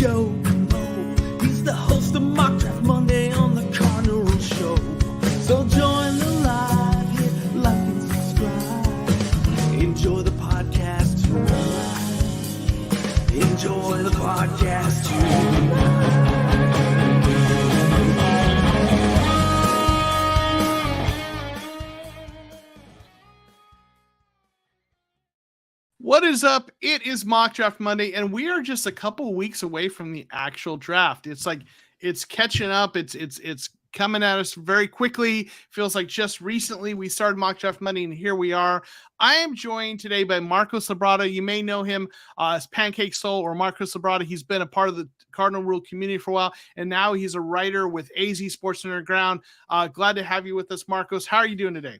Joe. He's the host of Mock Draft Monday on the Cardinals show. So join the live, hit like and subscribe. Enjoy the podcast tonight. Enjoy the podcast tonight. What is up? It is Mock Draft Monday, and we are just a couple weeks away from the actual draft. It's like it's catching up. It's coming at us very quickly. Feels like just recently we started Mock Draft Monday, and here we are. I am joined today by Marcos Labrada. You may know him as Pancake Soul or Marcos Labrada. He's been a part of the Cardinal Rule community for a while, and now he's a writer with AZSPORTS Underground. Glad to have you with us, Marcos. How are you doing today?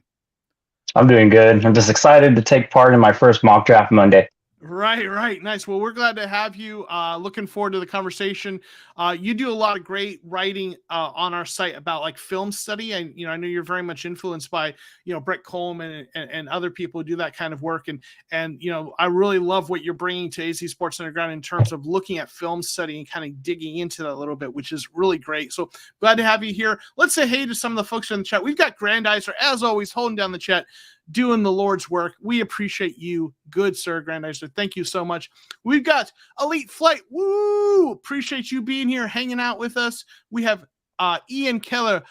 I'm doing good. I'm just excited to take part in my first Mock Draft Monday. Right. Nice. Well, we're glad to have you. Looking forward to the conversation. You do a lot of great writing on our site about like film study. And, I know you're very much influenced by, Brett Coleman and other people who do that kind of work. And, I really love what you're bringing to AZ Sports Underground in terms of looking at film study and kind of digging into that a little bit, which is really great. So glad to have you here. Let's say hey to some of the folks in the chat. We've got Grandizer, as always, holding down the chat, doing the Lord's work. We appreciate you. Good, sir, Grandizer. Thank you so much. We've got Elite Flight. Woo! Appreciate you being here, hanging out with us. We have Ian Keller.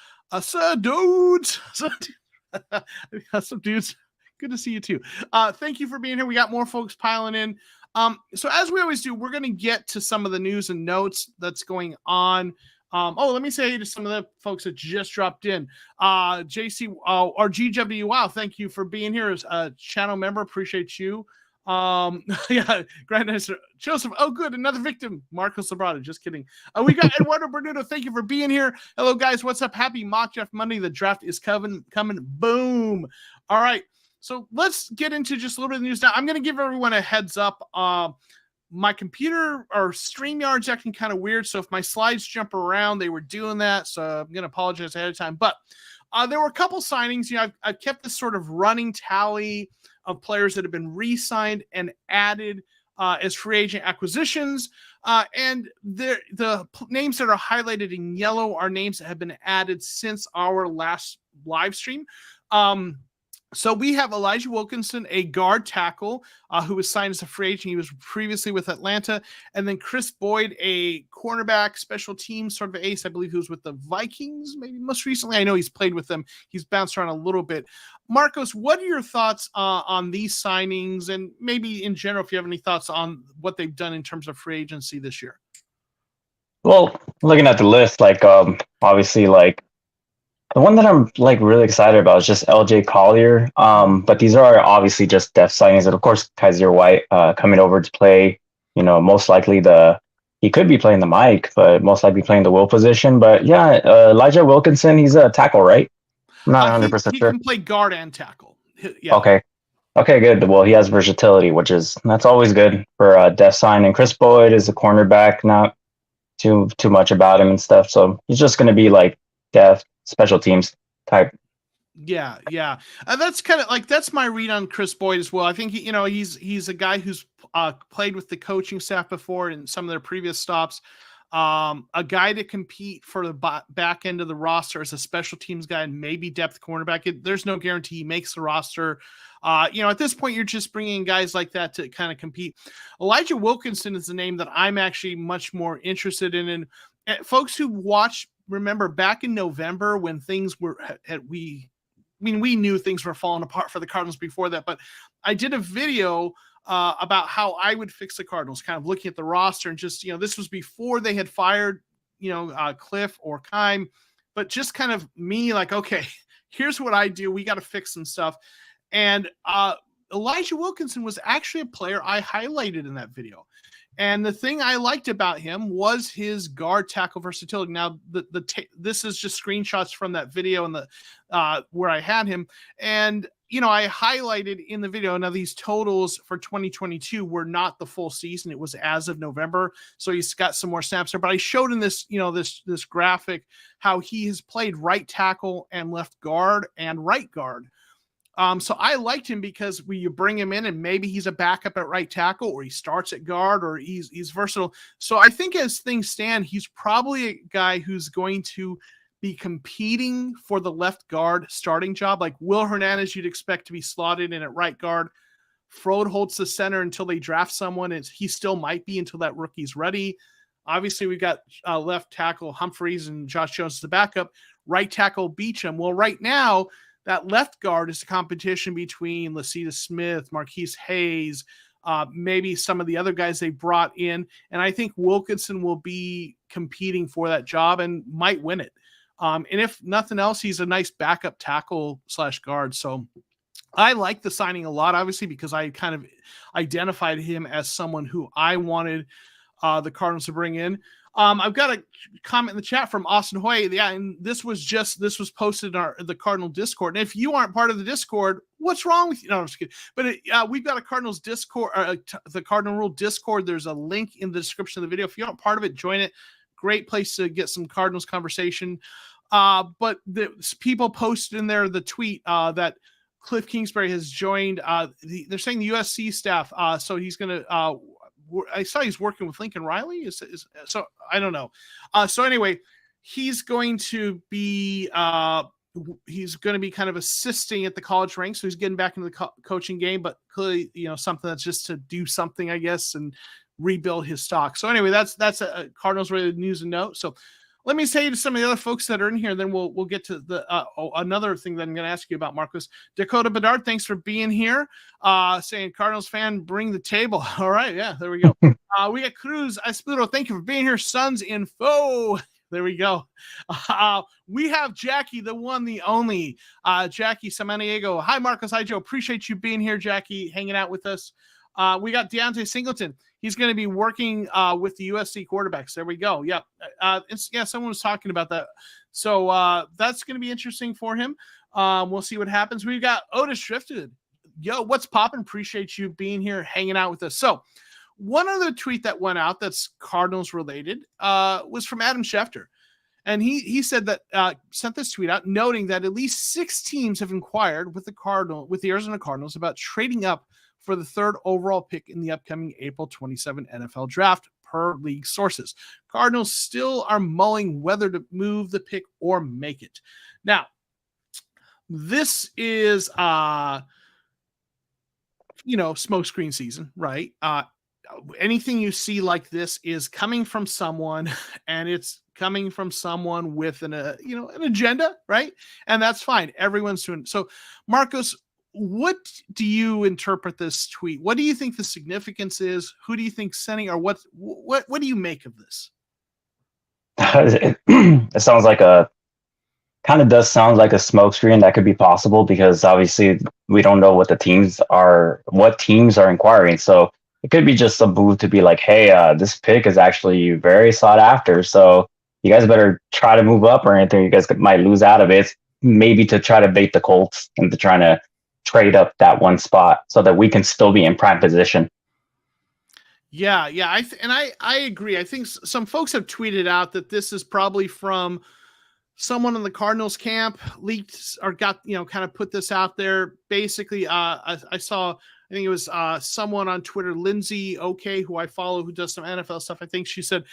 Sir, dudes. Some dudes. Good to see you too. Thank you for being here. We got more folks piling in. So as we always do, we're going to get to some of the news and notes that's going on. Let me say to some of the folks that just dropped in. JC or GW, wow, thank you for being here as a channel member. Appreciate you. Grandmaster Joseph. Oh, good, another victim. Marcos Labrada. Just kidding. We got Eduardo Bernudo. Thank you for being here. Hello, guys. What's up? Happy Mock Draft Monday. The draft is coming. Boom. All right. So let's get into just a little bit of news now. I'm going to give everyone a heads up. My computer or StreamYard's acting kind of weird, so if my slides jump around, they were doing that, so I'm going to apologize ahead of time. But there were a couple signings. I've kept this sort of running tally of players that have been re-signed and added as free agent acquisitions. And the names that are highlighted in yellow are names that have been added since our last live stream. So we have Elijah Wilkinson, a guard tackle who was signed as a free agent. He was previously with Atlanta. And then Chris Boyd, a cornerback, special teams sort of ace. I believe he was with the Vikings maybe most recently. I know he's played with them. He's bounced around a little bit. Marcos, what are your thoughts on these signings? And maybe in general, if you have any thoughts on what they've done in terms of free agency this year. Well, looking at the list, obviously, the one that I'm really excited about is just LJ Collier. But these are obviously just depth signings. And of course, Kaiser White coming over to play, most likely he could be playing the Mike, but most likely playing the will position. But yeah, Elijah Wilkinson, he's a tackle, right? I'm not 100% sure. He can play guard and tackle. Yeah. Okay, good. Well, he has versatility, that's always good for depth sign. And Chris Boyd is a cornerback, not too much about him and stuff. So he's just going to be depth, special teams type. Yeah. That's kind of that's my read on Chris Boyd as well. I think he's a guy who's played with the coaching staff before in some of their previous stops. A guy to compete for the back end of the roster as a special teams guy and maybe depth cornerback. There's no guarantee he makes the roster. At this point, you're just bringing guys like that to kind of compete. Elijah Wilkinson is the name that I'm actually much more interested in. And folks who remember back in November when things were we knew things were falling apart for the Cardinals before that, but I did a video about how I would fix the Cardinals, kind of looking at the roster and just, this was before they had fired, Cliff or Keim, but just kind of me okay, here's what I do. We got to fix some stuff. And Elijah Wilkinson was actually a player I highlighted in that video. And the thing I liked about him was his guard tackle versatility. Now, this is just screenshots from that video and where I had him. And, I highlighted in the video. Now, these totals for 2022 were not the full season. It was as of November. So he's got some more snaps there. But I showed in this, this graphic how he has played right tackle and left guard and right guard. So I liked him because you bring him in and maybe he's a backup at right tackle, or he starts at guard, or he's versatile. So I think as things stand, he's probably a guy who's going to be competing for the left guard starting job. Like Will Hernandez, you'd expect to be slotted in at right guard. Frode holds the center until they draft someone, and he still might be until that rookie's ready. Obviously, we've got left tackle Humphreys and Josh Jones as the backup. Right tackle Beacham. Well, right now, that left guard is a competition between Lacita Smith, Marquise Hayes, maybe some of the other guys they brought in. And I think Wilkinson will be competing for that job and might win it. And if nothing else, he's a nice backup tackle / guard. So I like the signing a lot, obviously, because I kind of identified him as someone who I wanted the Cardinals to bring in. I've got a comment in the chat from Austin Hoy. Yeah, and this was posted in the Cardinal Discord. And if you aren't part of the Discord, what's wrong with you? No, I'm just kidding. But we've got a Cardinals Discord, the Cardinal Rule Discord. There's a link in the description of the video. If you aren't part of it, join it. Great place to get some Cardinals conversation. But people posted in there the tweet that Cliff Kingsbury has joined. They're saying the USC staff. So he's going to. I saw he's working with Lincoln Riley. So I don't know. So anyway, he's going to be kind of assisting at the college ranks. So he's getting back into the coaching game, but clearly, something that's just to do something, I guess, and rebuild his stock. So anyway, that's a Cardinals related news and note. So let me say to some of the other folks that are in here, then we'll get to the another thing that I'm going to ask you about, Marcos. Dakota Bedard, thanks for being here. Saying Cardinals fan, bring the table. All right, yeah, there we go. We got Cruz Espero, thank you for being here. Suns info. There we go. We have Jackie, the one, the only. Jackie Samaniego. Hi, Marcos. Hi, Joe. Appreciate you being here, Jackie, hanging out with us. We got Deontay Singleton. He's going to be working with the USC quarterbacks. There we go. Yeah. Someone was talking about that. So that's going to be interesting for him. We'll see what happens. We've got Otis Drifted. Yo, what's poppin'? Appreciate you being here, hanging out with us. So one other tweet that went out that's Cardinals related was from Adam Schefter. And he said that sent this tweet out noting that at least 6 teams have inquired with the Arizona Cardinals about trading up for the 3rd overall pick in the upcoming April 27 NFL draft, per league sources. Cardinals still are mulling whether to move the pick or make it. Now, this is, smokescreen season, right? Anything you see like this is coming from someone, and it's coming from someone with an agenda, right? And that's fine. Everyone's doing so. Marcos, what do you interpret this tweet? What do you think the significance is? Who do you think sending, or what do you make of this? It sounds like does sound like a smokescreen that could be possible, because obviously we don't know what teams are inquiring. So it could be just a move to be like, hey, this pick is actually very sought after. So you guys better try to move up, or anything you guys might lose out of it. It's maybe to try to bait the Colts into trying to trade up that one spot so that we can still be in prime position. Yeah. I agree. I think some folks have tweeted out that this is probably from someone in the Cardinals camp, leaked or got, kind of put this out there. Basically, I saw, I think it was someone on Twitter, Lindsay OK, who I follow, who does some NFL stuff. I think she said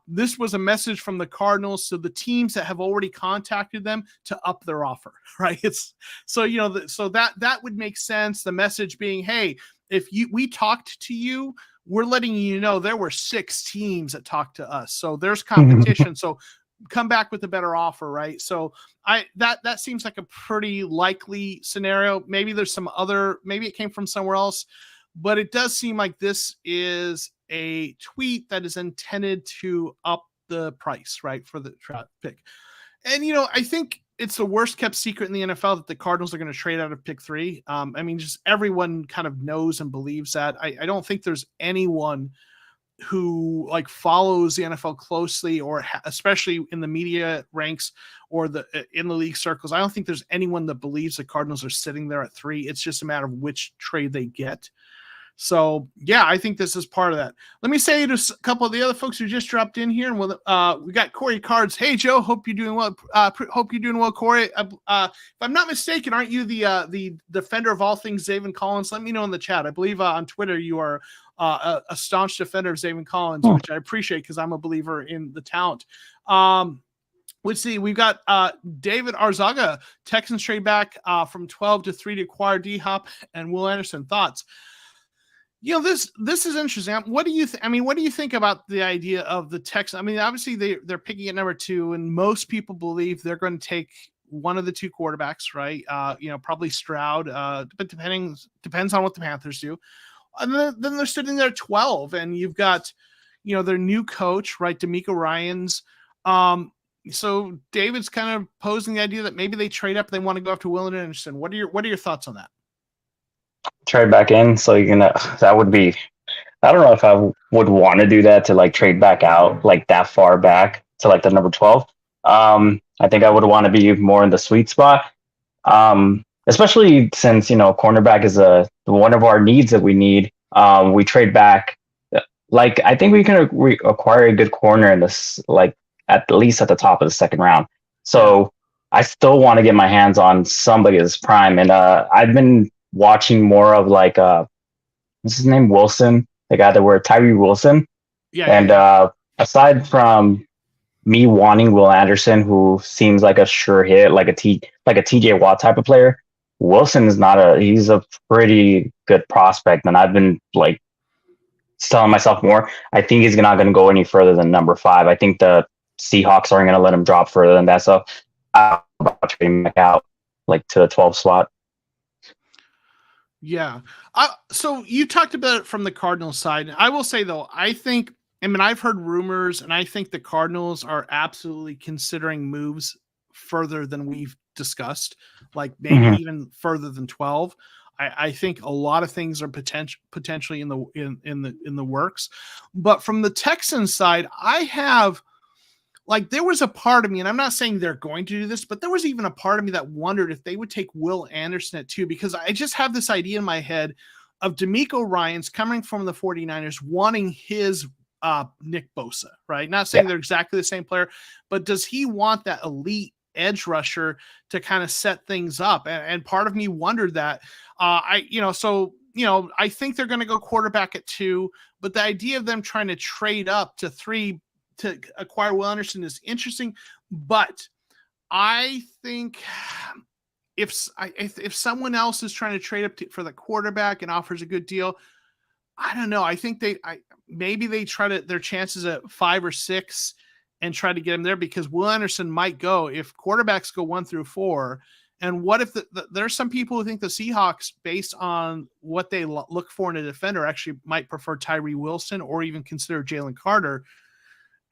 this was a message from the Cardinals to the teams that have already contacted them to up their offer, right? It's so, so that would make sense. The message being, hey, if we talked to you, we're letting you know there were 6 teams that talked to us. So there's competition. So come back with a better offer, right? So that seems like a pretty likely scenario. Maybe there's maybe it came from somewhere else, but it does seem like this is a tweet that is intended to up the price, right, for the draft pick. And I think it's the worst kept secret in the NFL that the Cardinals are going to trade out of pick 3. Just everyone kind of knows and believes that. I don't think there's anyone who follows the NFL closely, or especially in the media ranks or in the league circles. I don't think there's anyone that believes the Cardinals are sitting there at 3. It's just a matter of which trade they get. So yeah, I think this is part of that. Let me say to a couple of the other folks who just dropped in here, and we got Corey Cards. Hey Joe, hope you're doing well. Hope you're doing well, Corey. If I'm not mistaken, aren't you the defender of all things Zaven Collins? Let me know in the chat. I believe on Twitter you are a staunch defender of Zaven Collins, which I appreciate because I'm a believer in the talent. Let's see. We've got David Arzaga, Texans trade back from 12 to 3 to acquire D-Hop and Will Anderson. Thoughts? This is interesting. What do you what do you think about the idea of the Texans? I mean, obviously they're picking at number 2, and most people believe they're going to take one of the 2 quarterbacks, right? Probably Stroud, but depends on what the Panthers do. And then they're sitting there at 12, and you've got, their new coach, right? D'Amico Ryans. So David's kind of posing the idea that maybe they trade up. They want to go after Will Anderson. What are your thoughts on that? Trade back in, so you're gonna. That would be. I don't know if I would want to do that, to like trade back out like that far back to like the number 12. I think I would want to be more in the sweet spot. Especially since cornerback is one of our needs that we need. We trade back. Like I think we can acquire a good corner in this, like at least at the top of the second round. So I still want to get my hands on somebody that's prime, and I've been watching more of like what's his name, Wilson, the guy that we're Tyree Wilson. Aside from me wanting Will Anderson, who seems like a sure hit, like a TJ Watt type of player, Wilson is he's a pretty good prospect, and I've been like telling myself more. I think he's not going to go any further than number 5. I think the Seahawks aren't going to let him drop further than that. So I'm about to trading back out like to the 12 spot. Yeah. So you talked about it from the Cardinals side. I will say though, I've heard rumors, and I think the Cardinals are absolutely considering moves further than we've discussed, like maybe even further than 12. I think a lot of things are potentially in the works. But from the Texans side, there was a part of me, and I'm not saying they're going to do this, but there was even a part of me that wondered if they would take Will Anderson at 2, because I just have this idea in my head of D'Amico Ryans coming from the 49ers wanting his Nick Bosa, right? Not saying they're exactly the same player, but does he want that elite edge rusher to kind of set things up? And part of me wondered that. I think they're going to go quarterback at 2, but the idea of them trying to trade up to 3 to acquire Will Anderson is interesting, but I think if someone else is trying to trade up for the quarterback and offers a good deal, I don't know. I think maybe they try their chances at 5 or 6 and try to get him there, because Will Anderson might go if quarterbacks go 1 through 4. And what if there's some people who think the Seahawks, based on what they look for in a defender, actually might prefer Tyree Wilson or even consider Jalen Carter.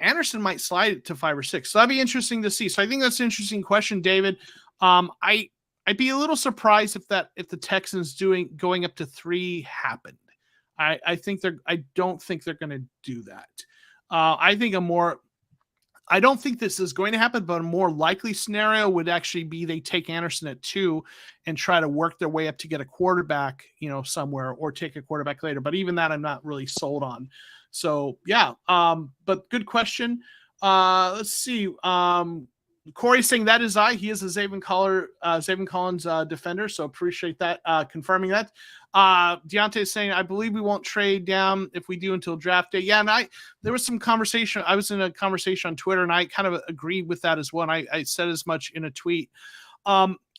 Anderson might slide it to 5 or 6. So that'd be interesting to see. So I think that's an interesting question, David. I'd be a little surprised if the Texans going up to 3 happened. I don't think they're going to do that. I don't think this is going to happen, but a more likely scenario would actually be they take Anderson at 2 and try to work their way up to get a quarterback, somewhere, or take a quarterback later. But even that, I'm not really sold on. So yeah, but good question. Let's see. Corey's saying that is he is a Zaven Collins defender. So appreciate that. Confirming that. Deontay is saying, I believe we won't trade down if we do until draft day. Yeah. And there was some conversation. I was in a conversation on Twitter, and I kind of agreed with that as well. And I said as much in a tweet.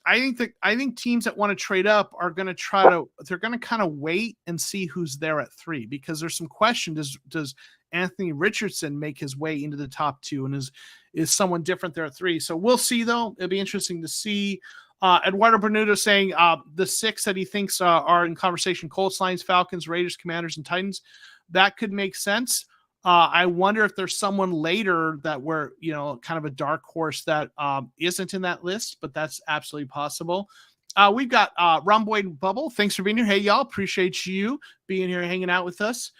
I think teams that want to trade up are going to they're going to kind of wait and see who's there at 3, because there's some question. Does Anthony Richardson make his way into the top 2, and is someone different there at 3? So we'll see though. It'll be interesting to see. Eduardo Bernudo saying the 6 that he thinks are in conversation: Colts, Lions, Falcons, Raiders, Commanders, and Titans. That could make sense. I wonder if there's someone later that kind of a dark horse that isn't in that list, but that's absolutely possible. We've got Ron Boyd and Bubble. Thanks for being here. Hey, y'all. Appreciate you being here, hanging out with us.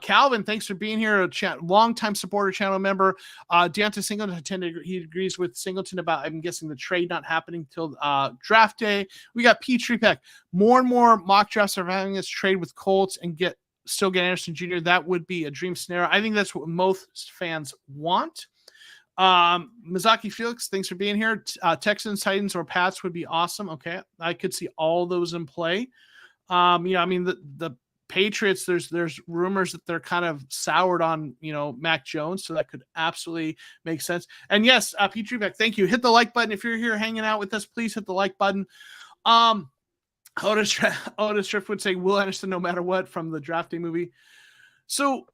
Calvin, thanks for being here. A long-time supporter, channel member. Deontay Singleton, he agrees with Singleton about, I'm guessing, the trade not happening till draft day. We got Pete Trepek. More and more mock drafts are having us trade with Colts and still get Anderson Jr. That would be a dream scenario. I think that's what most fans want. Mizaki Felix, thanks for being here. Texans, Titans, or Pats would be awesome. Okay, I could see all those in play. I mean the Patriots. There's rumors that they're kind of soured on Mac Jones, so that could absolutely make sense. And yes, Pete Trebeck, thank you. Hit the like button if you're here hanging out with us. Please hit the like button. Otis Strift would say Will Anderson no matter what from the Draft Day movie. So.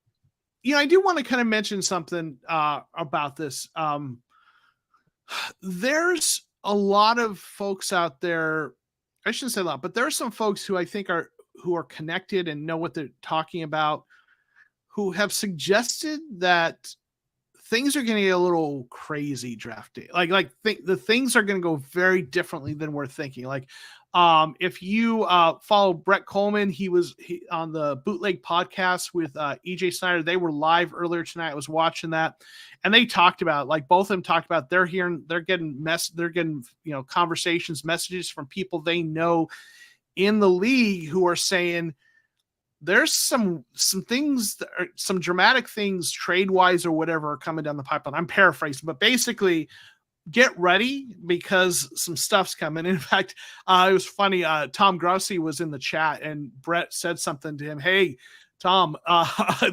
I do want to kind of mention something about this. There's a lot of folks out there. I shouldn't say a lot, but there are some folks who I think are connected and know what they're talking about, who have suggested that things are going to get a little crazy draft day. The things are going to go very differently than we're thinking. If you follow Brett Coleman, he on the Bootleg podcast with EJ Snyder. They were live earlier tonight. I was watching that, and they talked about both of them talked about they're getting conversations, messages from people they know in the league who are saying there's some things, some dramatic things trade wise or whatever are coming down the pipeline. I'm paraphrasing, but basically, get ready because some stuff's coming. In fact, it was funny. Tom Grossi was in the chat and Brett said something to him. Hey, Tom,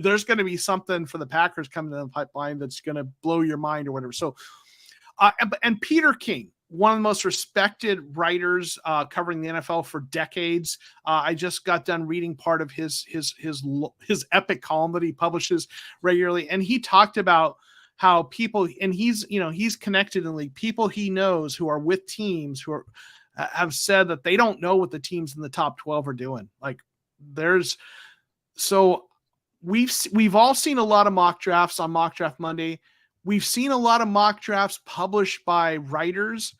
there's going to be something for the Packers coming down the pipeline that's going to blow your mind or whatever. So, and Peter King, one of the most respected writers covering the NFL for decades. I just got done reading part of his epic column that he publishes regularly. And he talked about how people, and he's connected in the league, people he knows who are with teams who have said that they don't know what the teams in the top 12 are doing. So we've all seen a lot of mock drafts on Mock Draft Monday. We've seen a lot of mock drafts published by writers,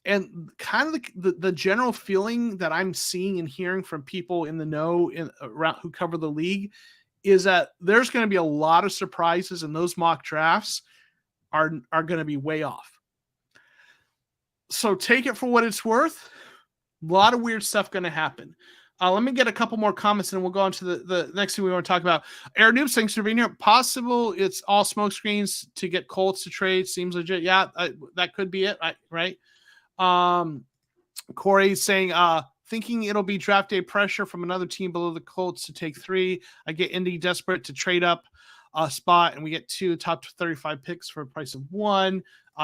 and kind of the general feeling that I'm seeing and hearing from people in the know around who cover the league is that there's going to be a lot of surprises, and those mock drafts are going to be way off. So take it for what it's worth. A lot of weird stuff going to happen. Let me get a couple more comments and we'll go on to the next thing we want to talk about. Air Noobs, thanks for being here. Possible it's all smoke screens to get Colts to trade. Seems legit. Yeah, that could be it. Right. Corey's saying, thinking it'll be draft day pressure from another team below the Colts to take 3. I get Indy desperate to trade up a spot, and we get 2 top 35 picks for a price of 1.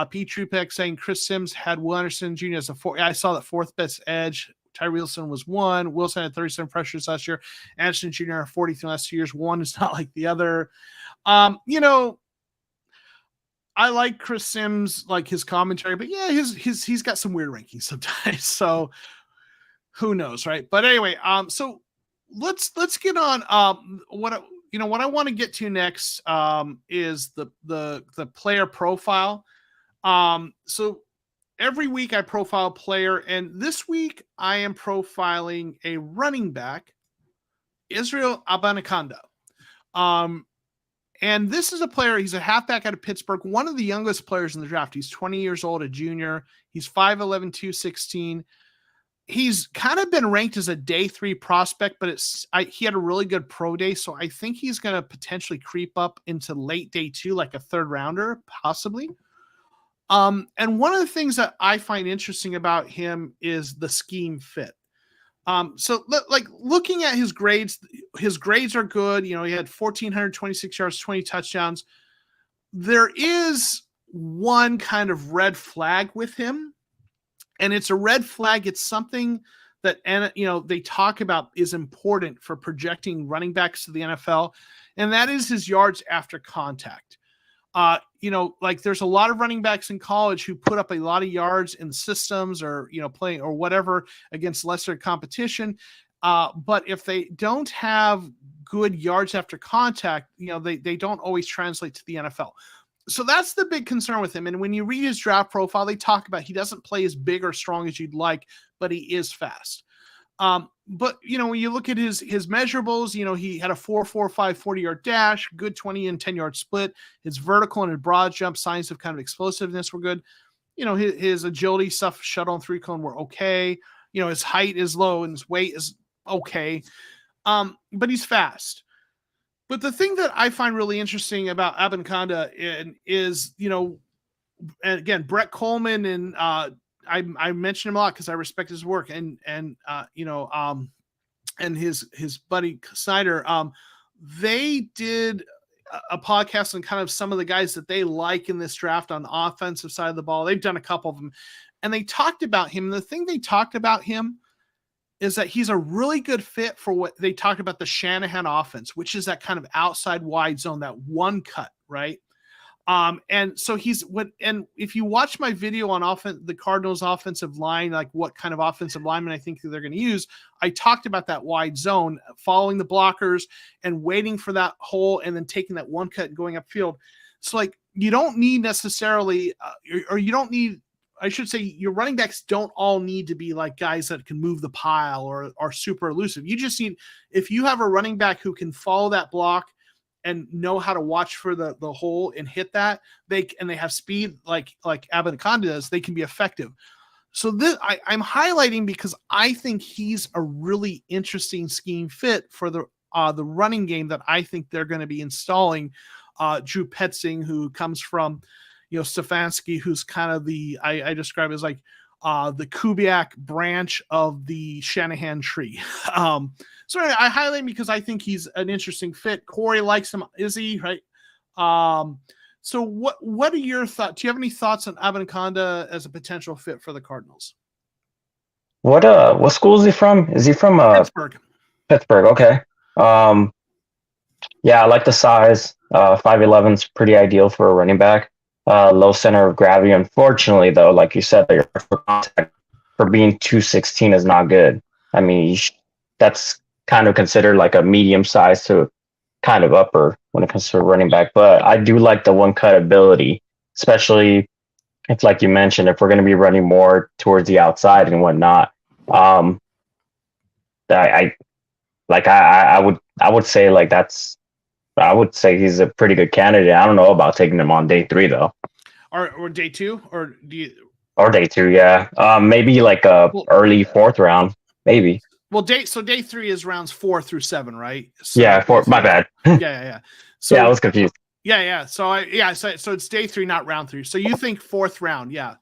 Pete Trupek saying Chris Sims had Will Anderson Jr. as a 4. I saw that 4th best edge. Tyree Wilson was 1. Wilson had 37 pressures last year. Anderson Jr. had 43 last 2 years. One is not like the other. I like Chris Sims, like his commentary, but yeah, he's got some weird rankings sometimes. So who knows, right? But anyway, so let's get on. What I want to get to next is the player profile. So every week I profile a player, and this week I am profiling a running back, Israel Abanikanda. And this is a player, he's a halfback out of Pittsburgh, one of the youngest players in the draft. He's 20 years old, a junior. He's 5'11", 216. He's kind of been ranked as a day 3 prospect, but he had a really good pro day, so I think he's going to potentially creep up into late day 2, like a 3rd rounder, possibly. And one of the things that I find interesting about him is the scheme fit. So looking at his grades are good. He had 1,426 yards, 20 touchdowns. There is one kind of red flag with him, and it's a red flag. It's something that, they talk about is important for projecting running backs to the NFL, and that is his yards after contact. There's a lot of running backs in college who put up a lot of yards in systems or, playing or whatever against lesser competition. But if they don't have good yards after contact, they don't always translate to the NFL. So that's the big concern with him. And when you read his draft profile, they talk about he doesn't play as big or strong as you'd like, but he is fast. But when you look at his measurables, he had a 4.45 40-yard dash, good 20 and 10-yard split. His vertical and his broad jump signs of kind of explosiveness were good. His agility stuff, shuttle and 3-cone were okay. His height is low and his weight is okay. But he's fast. But the thing that I find really interesting about Abanikanda is, and again, Brett Coleman and I mention him a lot because I respect his work and his buddy Snyder. They did a podcast on kind of some of the guys that they like in this draft on the offensive side of the ball. They've done a couple of them, and they talked about him. And the thing they talked about him is that he's a really good fit for what they talked about, the Shanahan offense, which is that kind of outside wide zone, that one cut, right? And so and if you watch my video on the Cardinals offensive line, like what kind of offensive lineman I think they're going to use, I talked about that wide zone, following the blockers and waiting for that hole and then taking that one cut and going upfield. So like, you don't need necessarily, I should say your running backs don't all need to be like guys that can move the pile or are super elusive. You just need, if you have a running back who can follow that block and know how to watch for the hole and hit that, they have speed like Abanikanda does, they can be effective. So this I'm highlighting because I think he's a really interesting scheme fit for the running game that I think they're going to be installing. Drew Petzing, who comes from Stefanski, who's kind of I describe as like the Kubiak branch of the Shanahan tree. So I highlight him because I think he's an interesting fit. Corey likes him. Is he right? So what are your thoughts? Do you have any thoughts on Abanikanda as a potential fit for the Cardinals? What school is he from? Is he from Pittsburgh? Pittsburgh. Okay. Yeah, I like the size. 5'11" is pretty ideal for a running back. Low center of gravity. Unfortunately, though, like you said, your contact for being 216 is not good. I mean, that's kind of considered like a medium size to kind of upper when it comes to a running back. But I do like the one cut ability, especially if, like you mentioned, if we're going to be running more towards the outside and whatnot. I would say like that's. I would say he's a pretty good candidate. I don't know about taking him on day 3 though, or day 2, or or day 2, yeah. Maybe like early 4th round, maybe. Well, day 3 is rounds 4 through 7, right? So yeah, 4. My bad. Yeah. So yeah, I was confused. Yeah. So so it's day 3, not round 3. So you think 4th round? Yeah.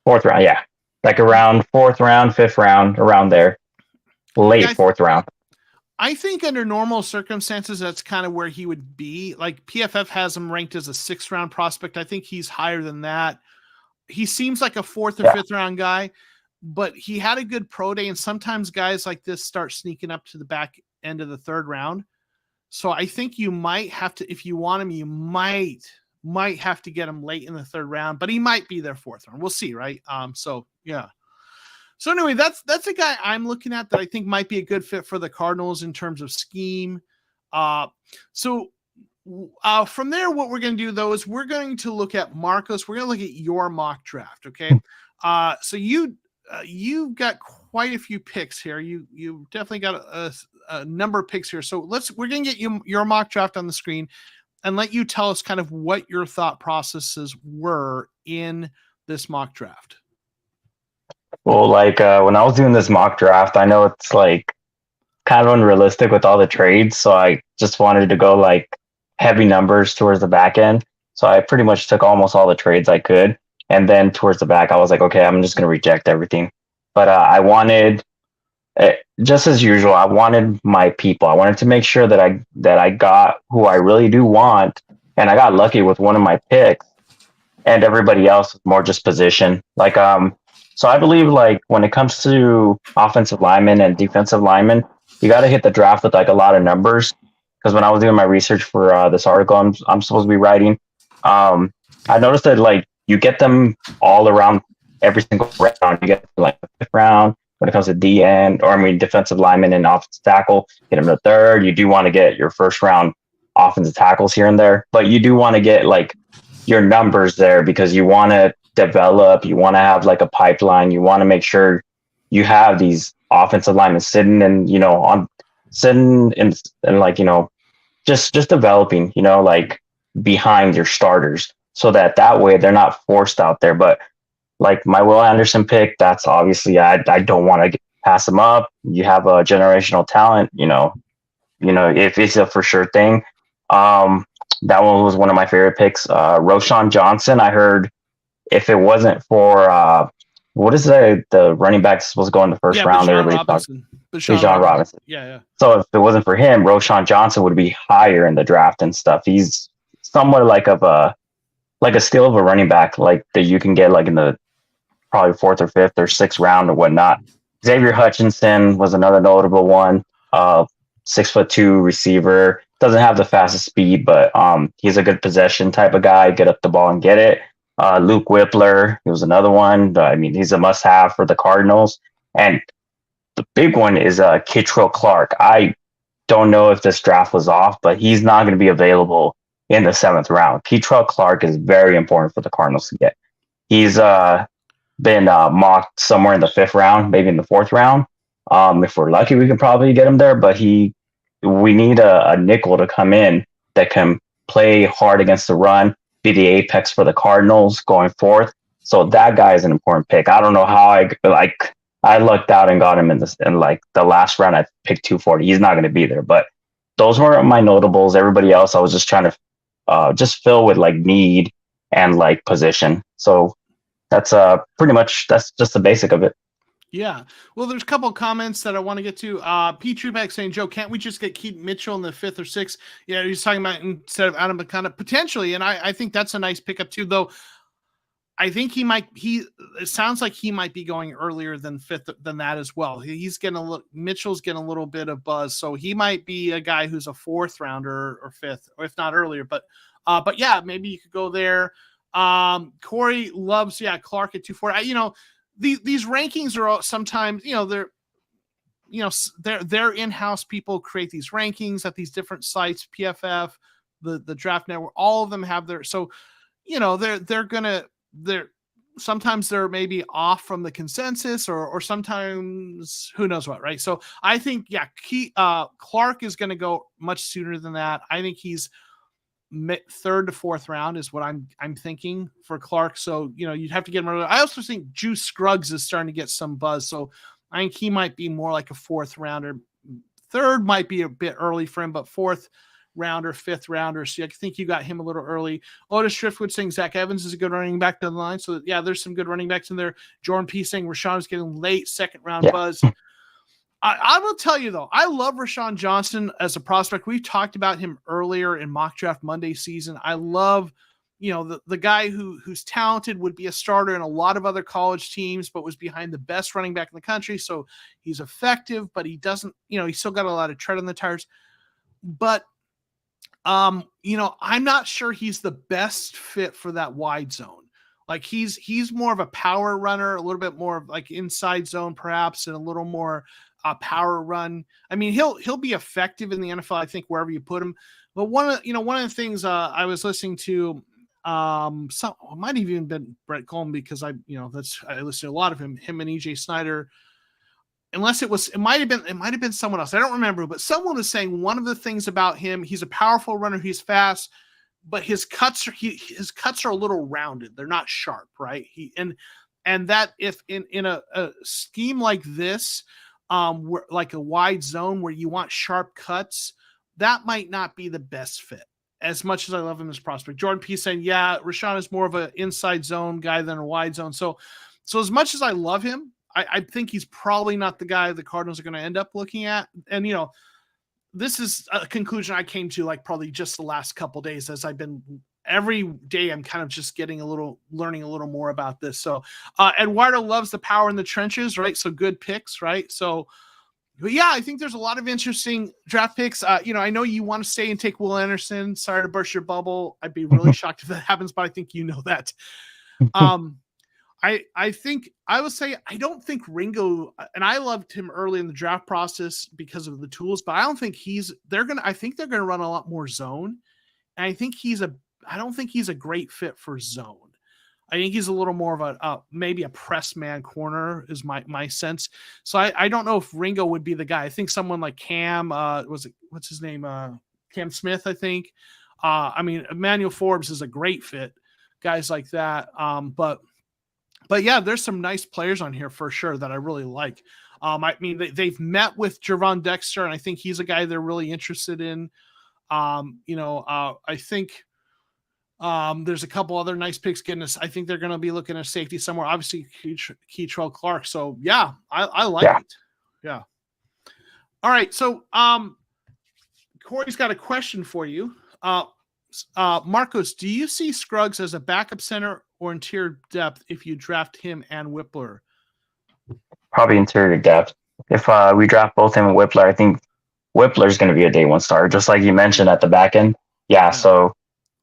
4th round, yeah, like around 4th round, 5th round, around there, late 4th round. I think under normal circumstances, that's kind of where he would be. Like PFF has him ranked as a 6th round prospect. I think he's higher than that. He seems like a 4th or 5th round guy, but he had a good pro day. And sometimes guys like this start sneaking up to the back end of the 3rd round. So I think you might have to, if you want him, you might have to get him late in the 3rd round, but he might be their 4th round. We'll see. Right. So yeah. So anyway, that's a guy I'm looking at that I think might be a good fit for the Cardinals in terms of scheme. So from there, what we're going to do though is we're going to look at Marcos. We're going to look at your mock draft. Okay. So you've got quite a few picks here. You definitely got a number of picks here. So we're going to get your mock draft on the screen and let you tell us kind of what your thought processes were in this mock draft. Well, like when I was doing this mock draft, I know it's like kind of unrealistic with all the trades. So I just wanted to go like heavy numbers towards the back end. So I pretty much took almost all the trades I could. And then towards the back, I was like, okay, I'm just going to reject everything. But I wanted, just as usual, I wanted my people. I wanted to make sure that I got who I really do want. And I got lucky with one of my picks. And everybody else was more just position. Like, so I believe like when it comes to offensive linemen and defensive linemen, you got to hit the draft with like a lot of numbers. Because when I was doing my research for this article I'm supposed to be writing, I noticed that like you get them all around every single round. You get like the 5th round when it comes to defensive linemen and offensive tackle. Get them to 3rd. You do want to get your 1st round offensive tackles here and there, but you do want to get like your numbers there because you want to develop, you want to have like a pipeline, you want to make sure you have these offensive linemen sitting and sitting and like just developing, like behind your starters, so that way they're not forced out there. But like my Will Anderson pick, that's obviously I don't want to pass him up. You have a generational talent, if it's a for sure thing. That one was one of my favorite picks. Roshan Johnson, I heard if it wasn't for what is the running back supposed to go in the first round? Everybody talks Bijan Robinson. Yeah. So if it wasn't for him, Roshan Johnson would be higher in the draft and stuff. He's somewhat like a steal of a running back, like that you can get like in the probably 4th or 5th or 6th round or whatnot. Xavier Hutchinson was another notable one. 6'2" receiver. Doesn't have the fastest speed, but he's a good possession type of guy. Get up the ball and get it. Luke Whippler, he was another one. I mean, he's a must-have for the Cardinals. And the big one is Kittrell Clark. I don't know if this draft was off, but he's not going to be available in the 7th round. Kittrell Clark is very important for the Cardinals to get. He's been mocked somewhere in the 5th round, maybe in the 4th round. If we're lucky, we can probably get him there, but we need a nickel to come in that can play hard against the run, be the apex for the Cardinals going forth. So that guy is an important pick. I don't know how I lucked out and got him in like the last round. I picked 240. He's not going to be there, but those were my notables. Everybody else, I was just trying to just fill with like need and like position. So that's pretty much, that's just the basic of it. Yeah. Well, there's a couple of comments that I want to get to. Pete Trubeck saying, Joe, can't we just get Keaton Mitchell in the 5th or 6th? Yeah, he's talking about instead of Adam McConnell, potentially. And I think that's a nice pickup too, though. I think it sounds like he might be going earlier than 5th than that as well. Mitchell's getting a little bit of buzz. So he might be a guy who's a 4th rounder or 5th, or if not earlier, but yeah, maybe you could go there. Corey loves, Clark at 240. These rankings are sometimes, they're in-house people create these rankings at these different sites, PFF, the Draft Network, all of them have their, so, they're sometimes they're maybe off from the consensus or sometimes who knows what, right? So I think, Clark is going to go much sooner than that. I think he's 3rd to 4th round is what I'm thinking for Clark. So, you'd have to get him early. I also think Juice Scruggs is starting to get some buzz. So I think he might be more like a 4th rounder. 3rd might be a bit early for him, but 4th rounder, 5th rounder. So I think you got him a little early. Otis Driftwood saying Zach Evans is a good running back down the line. So yeah, there's some good running backs in there. Jordan P saying Rashawn is getting late 2nd round buzz. I will tell you, though, I love Rashawn Johnson as a prospect. We talked about him earlier in Mock Draft Monday season. I love, the guy who's talented, would be a starter in a lot of other college teams, but was behind the best running back in the country. So he's effective, but he doesn't, he's still got a lot of tread on the tires. But, I'm not sure he's the best fit for that wide zone. Like he's more of a power runner, a little bit more of like inside zone, perhaps, and a little more power run. I mean, he'll be effective in the NFL, I think, wherever you put him. But one of the things I was listening to, it might have even been Brett Coleman, because I listened to a lot of him and EJ Snyder. Unless it might have been someone else. I don't remember, but someone was saying one of the things about him, he's a powerful runner, he's fast, but his cuts are a little rounded. They're not sharp, right? And that if in a scheme like this, where, like a wide zone where you want sharp cuts, that might not be the best fit. As much as I love him as prospect, Jordan P saying, Rashawn is more of an inside zone guy than a wide zone. So as much as I love him, I think he's probably not the guy the Cardinals are going to end up looking at. And, this is a conclusion I came to like probably just the last couple days, as I've been every day. I'm kind of just learning a little more about this. So Eduardo loves the power in the trenches, right? So good picks, right? So, but yeah, I think there's a lot of interesting draft picks. I know you want to stay and take Will Anderson. Sorry to burst your bubble. I'd be really shocked if that happens, but I think you know that. I think I would say I don't think Ringo, and I loved him early in the draft process because of the tools, but I don't think I think they're gonna run a lot more zone. And I think he's I don't think he's a great fit for zone. I think he's a little more of a maybe a press man corner is my sense. So I don't know if Ringo would be the guy. I think someone like Cam, what's his name? Cam Smith, I think. I mean, Emmanuel Forbes is a great fit. Guys like that. But yeah, there's some nice players on here for sure that I really like. I mean, they've met with Jervon Dexter, and I think he's a guy they're really interested in. I think there's a couple other nice picks getting us. I think they're going to be looking at safety somewhere. Obviously, Keitrell Clark. So yeah, I like it. Yeah. All right. So Corey's got a question for you. Marcos, do you see Scruggs as a backup center or interior depth if you draft him and Whippler? Probably interior depth. If we draft both him and Whippler, I think Whippler's going to be a day one starter, just like you mentioned at the back end. Yeah. So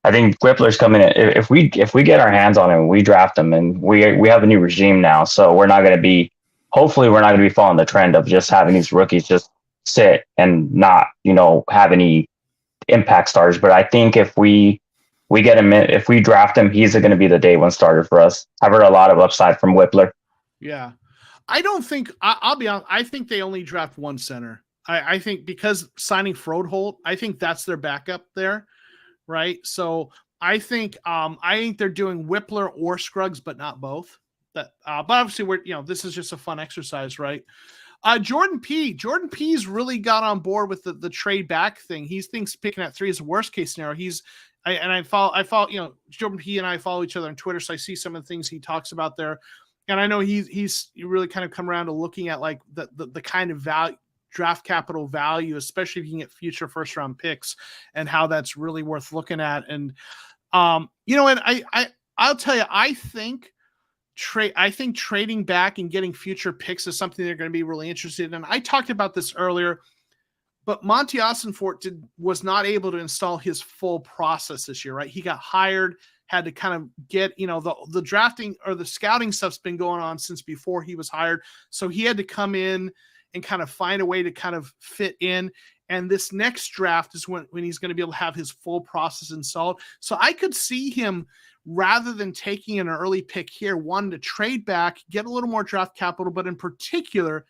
I think Whippler's coming in. If we get our hands on him, we draft him, and we have a new regime now, so we're not going to be. Hopefully, we're not going to be following the trend of just having these rookies just sit and not, have any impact starters. But I think if we get him in, if we draft him, he's going to be the day one starter for us. I've heard a lot of upside from Whippler. Yeah, I don't think I'll be honest. I think they only draft one center. I think because signing Froholt, I think that's their backup there. Right. So I think they're doing Whippler or Scruggs, but not both. But obviously this is just a fun exercise, right? Jordan P's really got on board with the trade back thing. He thinks picking at 3 is the worst case scenario. I follow, Jordan P and I follow each other on Twitter. So I see some of the things he talks about there. And I know he's really kind of come around to looking at like the kind of value, draft capital value, especially if you can get future first round picks, and how that's really worth looking at. And and I'll tell you, I think trading back and getting future picks is something they're going to be really interested in. And I talked about this earlier, but Monty Ossenfort was not able to install his full process this year, right? He got hired, had to kind of get, the drafting or the scouting stuff's been going on since before he was hired. So he had to come in and kind of find a way to kind of fit in. And this next draft is when he's going to be able to have his full process installed. So I could see him, rather than taking an early pick here, wanting to trade back, get a little more draft capital, but in particular,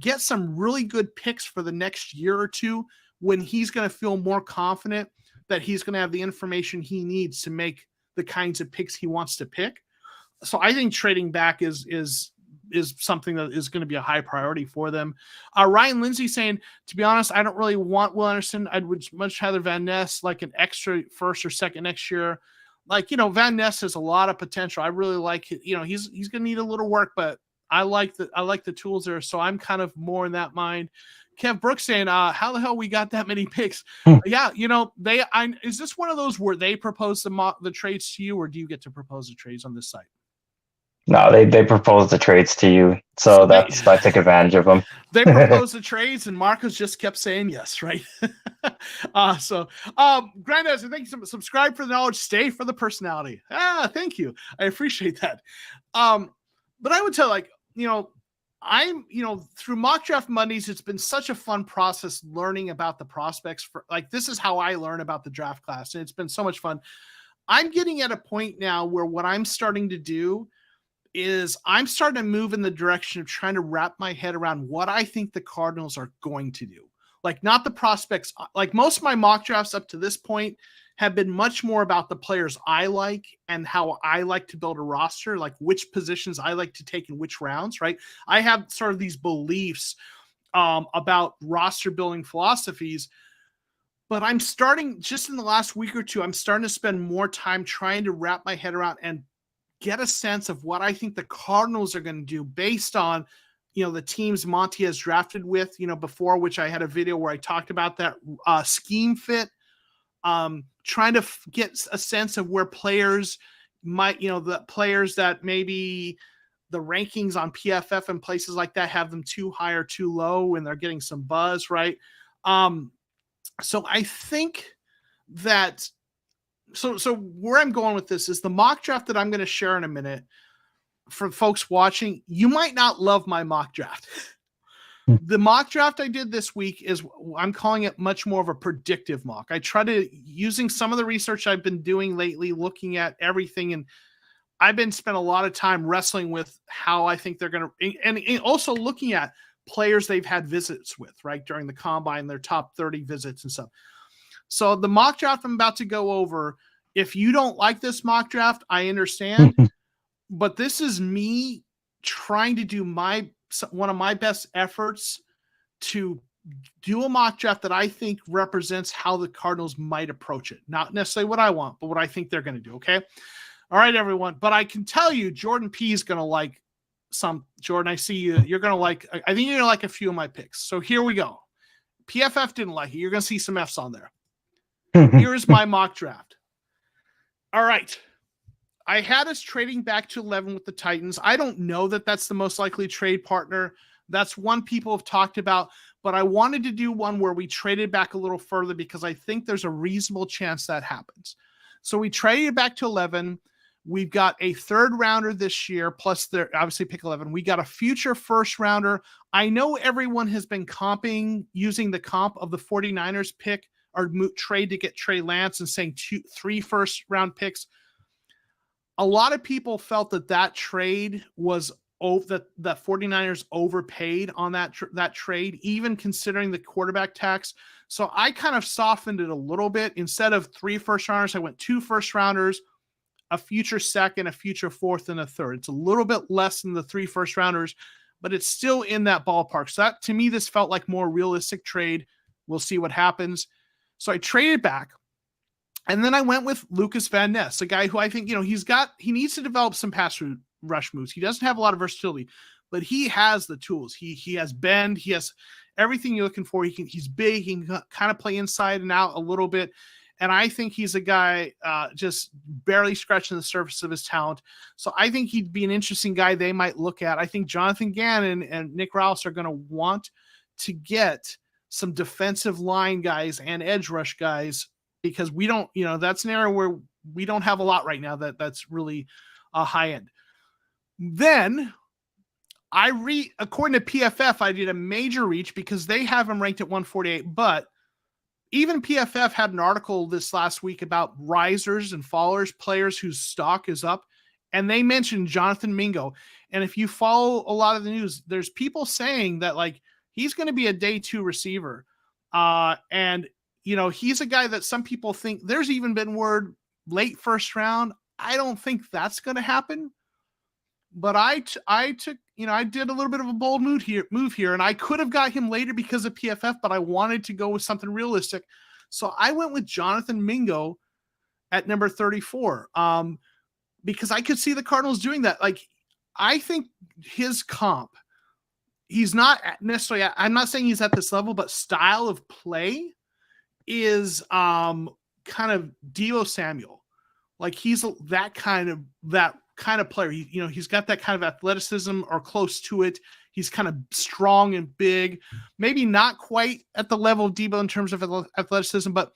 get some really good picks for the next year or two when he's going to feel more confident that he's going to have the information he needs to make the kinds of picks he wants to pick. So I think trading back is something that is going to be a high priority for them. Ryan Lindsay saying, to be honest, I don't really want Will Anderson. I would much rather Van Ness, like an extra first or second next year. Like, Van Ness has a lot of potential. I really like it. He's going to need a little work, but I like the tools there. So I'm kind of more in that mind. Kev Brooks saying, how the hell we got that many picks? Yeah. Is this one of those where they propose the trades to you, or do you get to propose the trades on this site? No, they propose the trades to you. So I take advantage of them. They propose the trades, and Marcos just kept saying yes, right? Granddad, thank you so much. Subscribe for the knowledge, stay for the personality. Thank you. I appreciate that. But I would tell, I'm, through Mock Draft Mondays, it's been such a fun process learning about the prospects. This is how I learn about the draft class, and it's been so much fun. I'm getting at a point now where what I'm starting to do is I'm starting to move in the direction of trying to wrap my head around what I think the Cardinals are going to do. Not the prospects. Most of my mock drafts up to this point have been much more about the players I like and how I like to build a roster, like which positions I like to take in which rounds, right? I have sort of these beliefs about roster building philosophies, but I'm starting, just in the last week or two, I'm starting to spend more time trying to wrap my head around and get a sense of what I think the Cardinals are going to do based on, the teams Monty has drafted with, before, which I had a video where I talked about that scheme fit, trying to get a sense of where players might, the players that maybe the rankings on PFF and places like that have them too high or too low and they're getting some buzz, right? So I think that So where I'm going with this is the mock draft that I'm going to share in a minute for folks watching. You might not love my mock draft, The mock draft I did this week is, I'm calling it much more of a predictive mock. I try to, using some of the research I've been doing lately, looking at everything, and I've been spent a lot of time wrestling with how I think they're going to, and also looking at players they've had visits with, right, during the combine, their top 30 visits and stuff. So the mock draft I'm about to go over, if you don't like this mock draft, I understand, but this is me trying to do one of my best efforts to do a mock draft that I think represents how the Cardinals might approach it. Not necessarily what I want, but what I think they're going to do. Okay. All right, everyone. But I can tell you, Jordan P is going to like some. Jordan, I see you. You're going to like, I think you're going to like a few of my picks. So here we go. PFF didn't like it. You're going to see some Fs on there. Here's my mock draft. All right. I had us trading back to 11 with the Titans. I don't know that that's the most likely trade partner. That's one people have talked about, but I wanted to do one where we traded back a little further because I think there's a reasonable chance that happens. So we traded back to 11. We've got a third rounder this year, plus they're obviously pick 11. We got a future first rounder. I know everyone has been using the comp of the 49ers pick or trade to get Trey Lance and saying 3 first round picks. A lot of people felt that trade was that 49ers overpaid on that trade, even considering the quarterback tax. So I kind of softened it a little bit. Instead of 3 first rounders, I went 2 first rounders, a future second, a future fourth, and a third. It's a little bit less than the 3 first rounders, but it's still in that ballpark. So that, to me, this felt like more realistic trade. We'll see what happens. So I traded back. And then I went with Lucas Van Ness, a guy who I think, he needs to develop some pass rush moves. He doesn't have a lot of versatility, but he has the tools. He has bend. He has everything you're looking for. He's big. He can kind of play inside and out a little bit. And I think he's a guy just barely scratching the surface of his talent. So I think he'd be an interesting guy they might look at. I think Jonathan Gannon and Nick Roush are going to want to get some defensive line guys and edge rush guys, because we don't, that's an area where we don't have a lot right now that's really a high end. Then according to PFF, I did a major reach because they have him ranked at 148, but even PFF had an article this last week about risers and fallers, players whose stock is up, and they mentioned Jonathan Mingo. And if you follow a lot of the news, there's people saying that he's going to be a day 2 receiver. And he's a guy that some people think, there's even been word late first round. I don't think that's going to happen. But I took, I did a little bit of a bold move here, and I could have got him later because of PFF, but I wanted to go with something realistic. So I went with Jonathan Mingo at number 34, because I could see the Cardinals doing that. I think his comp, he's not necessarily, I'm not saying he's at this level, but style of play is kind of Deebo Samuel. He's that kind of player. He's got that kind of athleticism or close to it. He's kind of strong and big, maybe not quite at the level of Deebo in terms of athleticism, but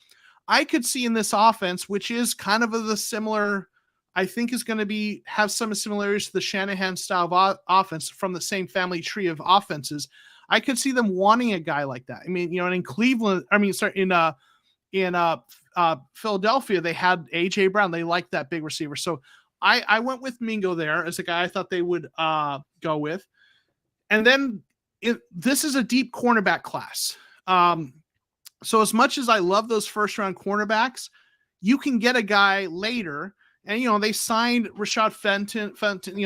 I could see in this offense, which is kind of the similar, I think is going to have some similarities to the Shanahan style of offense from the same family tree of offenses. I could see them wanting a guy like that. I mean, in Cleveland, in Philadelphia, they had AJ Brown. They liked that big receiver. So I went with Mingo there as a guy I thought they would go with. And then this is a deep cornerback class. So as much as I love those first round cornerbacks, you can get a guy later. And, they signed Rashad Fenton.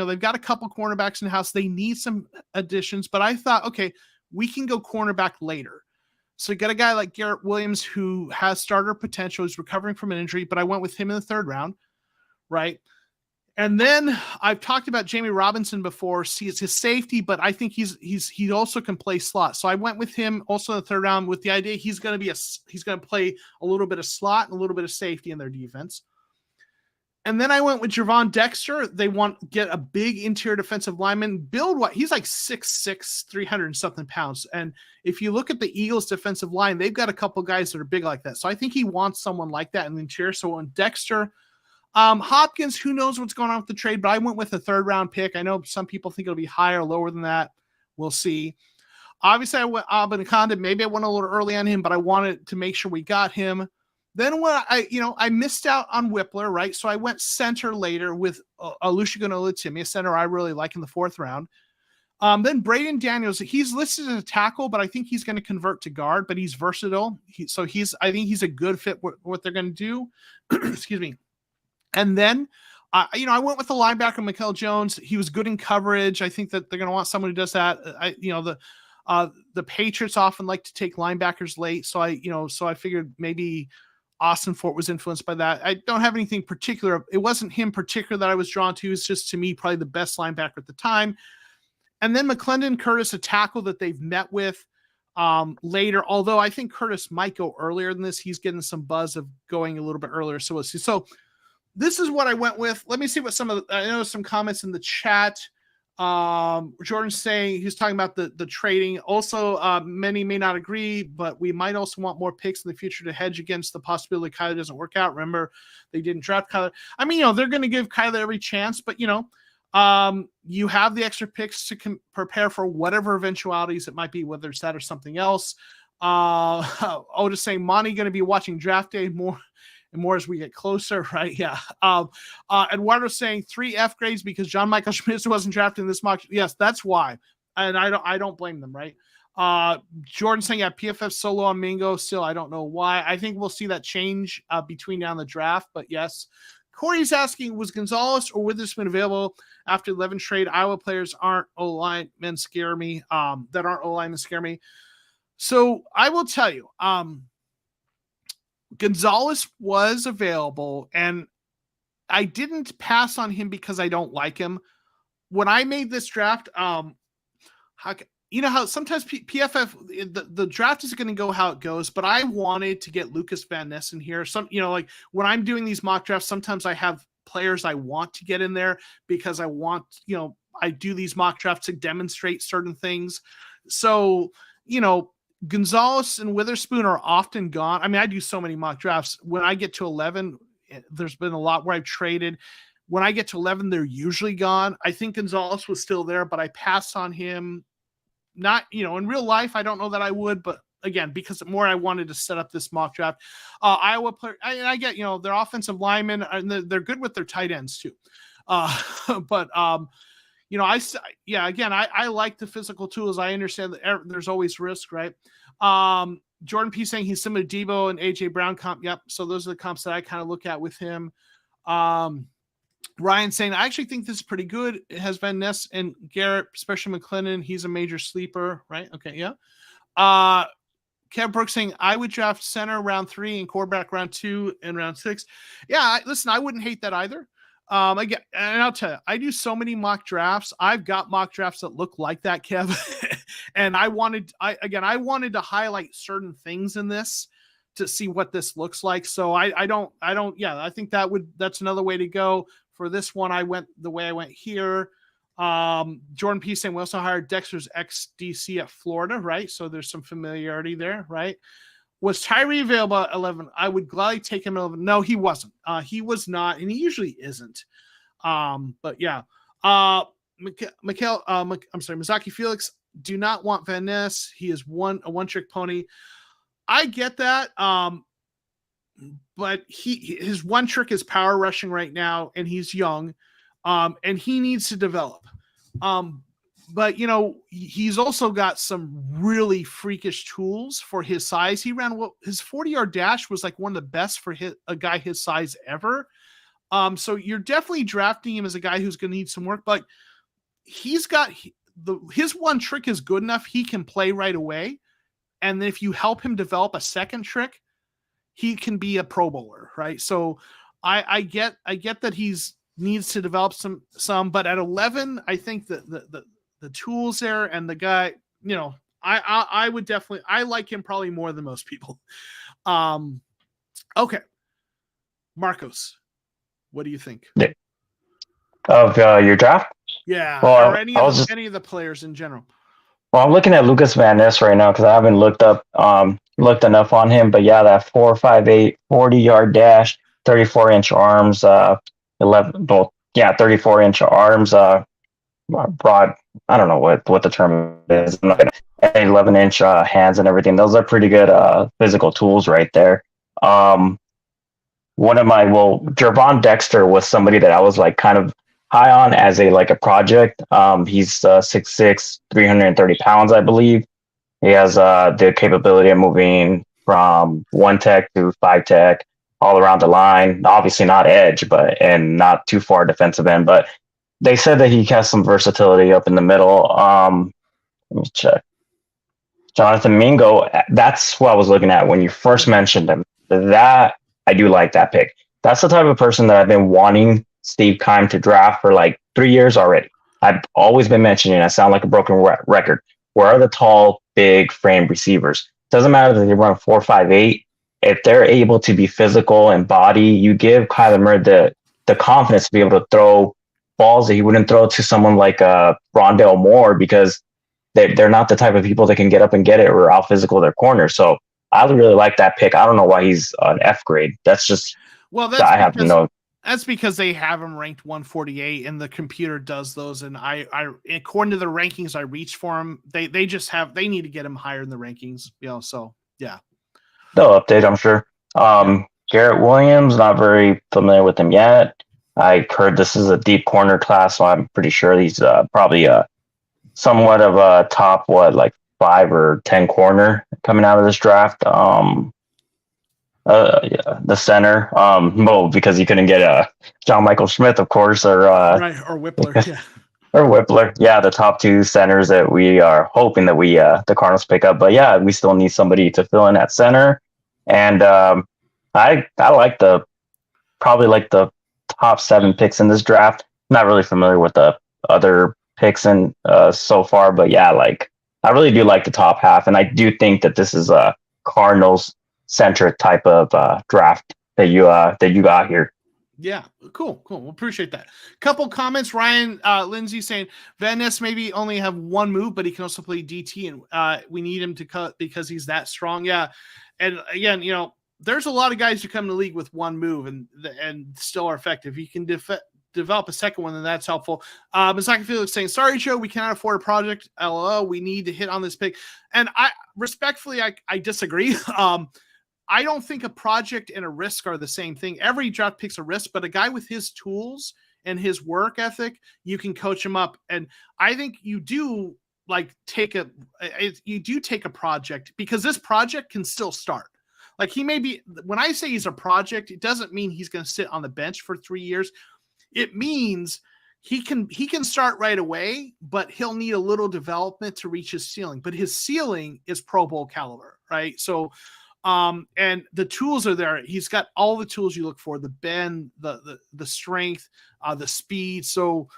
They've got a couple cornerbacks in the house. They need some additions, but I thought, okay, we can go cornerback later. So you got a guy like Garrett Williams who has starter potential. He's recovering from an injury, but I went with him in the 3rd round, right? And then I've talked about Jamie Robinson before. See, it's his safety, but I think he also can play slot. So I went with him also in the 3rd round with the idea he's going to play a little bit of slot and a little bit of safety in their defense. And then I went with Javon Dexter. They get a big interior defensive lineman. He's like 6'6", 300 and something pounds. And if you look at the Eagles defensive line, they've got a couple guys that are big like that. So I think he wants someone like that in the interior. So on Dexter, Hopkins, who knows what's going on with the trade, but I went with a 3rd round pick. I know some people think it'll be higher or lower than that. We'll see. Obviously, I went Abanikanda. Maybe I went a little early on him, but I wanted to make sure we got him. Then when I missed out on Whippler, right? So I went center later with Olusegun a center I really like in the 4th round. Then Braden Daniels, he's listed as a tackle, but I think he's going to convert to guard, but he's versatile. I think he's a good fit with what they're going to do. Excuse me. And then, I went with the linebacker, Mikel Jones. He was good in coverage. I think that they're going to want someone who does that. The Patriots often like to take linebackers late. So I figured maybe Austin Fort was influenced by that. I don't have anything particular. It wasn't him particular that I was drawn to. It's just, to me, probably the best linebacker at the time. And then McClendon Curtis, a tackle that they've met with later, although I think Curtis might go earlier than this. He's getting some buzz of going a little bit earlier. So we'll see. So this is what I went with. Let me see what I know some comments in the chat. Jordan's saying, he's talking about the trading. Also, many may not agree, but we might also want more picks in the future to hedge against the possibility Kyler doesn't work out. Remember, they didn't draft Kyler. I mean, they're going to give Kyler every chance, but you have the extra picks to prepare for whatever eventualities it might be, whether it's that or something else. Otis saying Monty going to be watching draft day more and more as we get closer, right? Yeah. Eduardo saying 3 F grades because John Michael Schmitz wasn't drafted in this mock. Yes, that's why. And I don't blame them, right? Jordan saying, yeah, PFF solo on Mingo. Still, I don't know why. I think we'll see that change between now and the draft, but yes. Corey's asking, was Gonzalez or Witherspoon available after 11 trade? Iowa players aren't O-linemen scare me. That aren't O-linemen scare me. So I will tell you, Gonzalez was available, and I didn't pass on him because I don't like him. When I made this draft, you know how sometimes PFF, the draft is going to go how it goes, but I wanted to get Lucas Van Ness in here. Like when I'm doing these mock drafts, sometimes I have players I want to get in there because I want, I do these mock drafts to demonstrate certain things. So, Gonzalez and Witherspoon are often gone. I mean, I do so many mock drafts. When I get to 11, there's been a lot where I've traded. When I get to 11, they're usually gone. I think Gonzalez was still there, but I passed on him. Not, in real life, I don't know that I would, but again, because more I wanted to set up this mock draft. Iowa player, I get, their offensive linemen, and they're good with their tight ends too. But I like the physical tools. I understand that there's always risk, right? Jordan P saying he's similar to Debo and AJ Brown comp. Yep. So those are the comps that I kind of look at with him. Ryan saying, I actually think this is pretty good. It has Van Ness and Garrett, especially McClendon. He's a major sleeper, right? Okay, yeah. Kev Brooks saying, I would draft center round 3 and quarterback round 2 and round 6. Yeah, listen, I wouldn't hate that either. And I'll tell you, I do so many mock drafts. I've got mock drafts that look like that, Kev. And I wanted to highlight certain things in this to see what this looks like. So I think that's another way to go. For this one, I went the way I went here. Jordan P saying we also hired Dexter's ex-DC at Florida, right? So there's some familiarity there, right? Was Tyree available at 11? I would gladly take him at 11. No, he wasn't. He was not, and he usually isn't. But yeah. Mizaki Felix, do not want Van Ness. He is a one-trick pony. I get that. But his one trick is power rushing right now, and he's young, and he needs to develop. But he's also got some really freakish tools for his size. He ran his 40-yard dash was like one of the best for a guy his size ever. So you're definitely drafting him as a guy who's going to need some work, but he's got his one trick is good enough. He can play right away. And then if you help him develop a second trick, he can be a Pro Bowler, right? So I get that needs to develop some, but at 11, I think that the tools there and the guy, I would definitely, I like him probably more than most people. Okay. Marcos, what do you think? Of your draft? Yeah. Well, or any of the players in general. Well, I'm looking at Lucas Van Ness right now because I haven't looked enough on him. But yeah, that 4.58 40-yard dash, 34-inch arms, 34-inch arms, broad. I don't know what the term is. I'm not gonna and 11-inch hands and everything. Those are pretty good physical tools right there. One of my Jervon Dexter was somebody that I was like kind of high on as a project. He's 6'6", 330 pounds, I believe. He has the capability of moving from 1 tech to 5 tech all around the line. Obviously not edge, and not too far defensive end, but they said that he has some versatility up in the middle. Let me check. Jonathan Mingo, that's who I was looking at when you first mentioned him. That I do like that pick. That's the type of person that I've been wanting Steve Keim to draft for like 3 years already. I've always been mentioning, I sound like a broken record. Where are the tall, big frame receivers? Doesn't matter that they run 4.58. If they're able to be physical and body, you give Kyler Murray the confidence to be able to throw balls that he wouldn't throw to someone like Rondale Moore, because they're not the type of people that can get up and get it or out physical their corner. So I really like that pick. I don't know why he's an F grade. That's just, I have to know. That's because they have him ranked 148 and the computer does those. And I according to the rankings I reached for him, they need to get him higher in the rankings, so yeah. They'll update, I'm sure. Garrett Williams, not very familiar with him yet. I heard this is a deep corner class, so I'm pretty sure he's probably somewhat of a top, like 5 or 10 corner coming out of this draft. The center, because you couldn't get John Michael Schmidt, of course, or Whippler, yeah. Or Whippler, yeah, the top 2 centers that we are hoping that the Cardinals pick up. But yeah, we still need somebody to fill in at center, and I like probably the top 7 picks in this draft. Not really familiar with the other picks in so far, but yeah, I really do like the top half, and I do think that this is a Cardinals centric type of draft that you got here. Yeah, cool. We'll appreciate that. Couple comments. Ryan Lindsay saying Van Ness maybe only have one move, but he can also play DT, and we need him to cut because he's that strong. Yeah, and again, there's a lot of guys who come to the league with one move and still are effective. You can develop a second one, then that's helpful. Misaki Felix saying, sorry, Joe, we cannot afford a project. LOL, we need to hit on this pick. And I respectfully, I disagree. I don't think a project and a risk are the same thing. Every draft pick's a risk, but a guy with his tools and his work ethic, you can coach him up. And I think you do take a project, because this project can still start. Like, he may be, when I say he's a project, it doesn't mean he's going to sit on the bench for 3 years. It means he can start right away, but he'll need a little development to reach his ceiling. But his ceiling is Pro Bowl caliber, right? So, and the tools are there. He's got all the tools you look for: the bend, the strength, the speed. So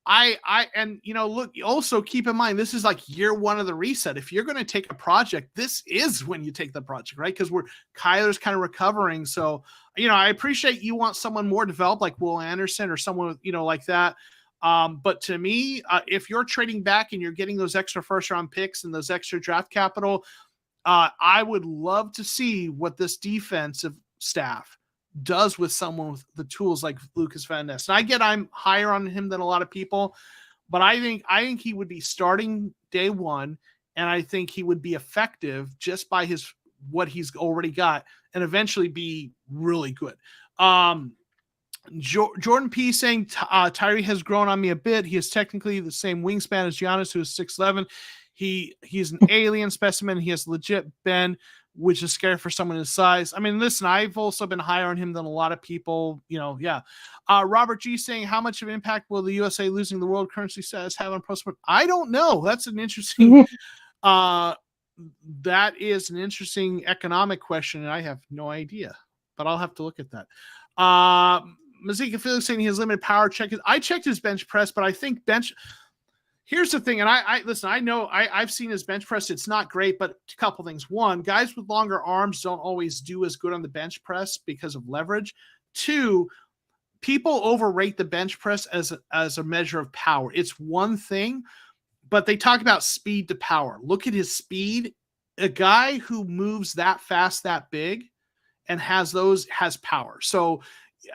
look, also keep in mind, this is like year 1 of the reset. If you're going to take a project, this is when you take the project, right? Because Kyler's kind of recovering. So, I appreciate you want someone more developed like Will Anderson or someone, like that. But to me, if you're trading back and you're getting those extra first round picks and those extra draft capital, I would love to see what this defensive staff does with someone with the tools like Lucas Van Ness. And I'm higher on him than a lot of people, but I think he would be starting day 1, and I think he would be effective just by what he's already got, and eventually be really good. Jordan P saying Tyree has grown on me a bit. He is technically the same wingspan as Giannis, who is 6'11". He's an alien specimen. He has legit bend, which is scary for someone his size. I mean, listen, I've also been higher on him than a lot of people, yeah. Robert G saying, how much of an impact will the USA losing the world currency status have on pro sport? I don't know. That's an interesting, that is an interesting economic question, and I have no idea, but I'll have to look at that. Mazika Felix saying he has limited power. I checked his bench press, but I think here's the thing, and I listen, I know I've seen his bench press. It's not great, but a couple things. One, guys with longer arms don't always do as good on the bench press because of leverage. 2, people overrate the bench press as a measure of power. It's one thing, but they talk about speed to power. Look at his speed. A guy who moves that fast, that big, and has power. So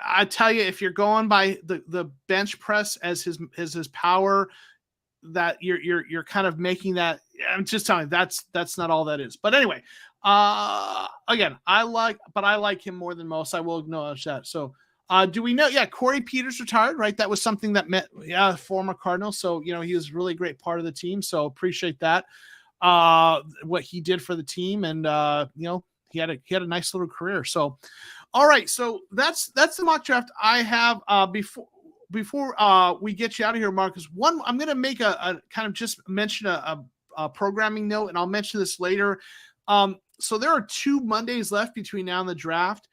I tell you, if you're going by the bench press as his power, that you're kind of making that. I'm just telling you, that's not all that is. But anyway, again, I like him more than most. I will acknowledge that. So do we know? Yeah, Corey Peters retired, right? That was something that meant, former Cardinal. So, he was a really great part of the team. So appreciate that. What he did for the team. And, he had a nice little career. So, all right. So that's the mock draft I have, before we get you out of here, Marcus. I'm going to make a kind of just mention a programming note, and I'll mention this later. So there are 2 Mondays left between now and the draft.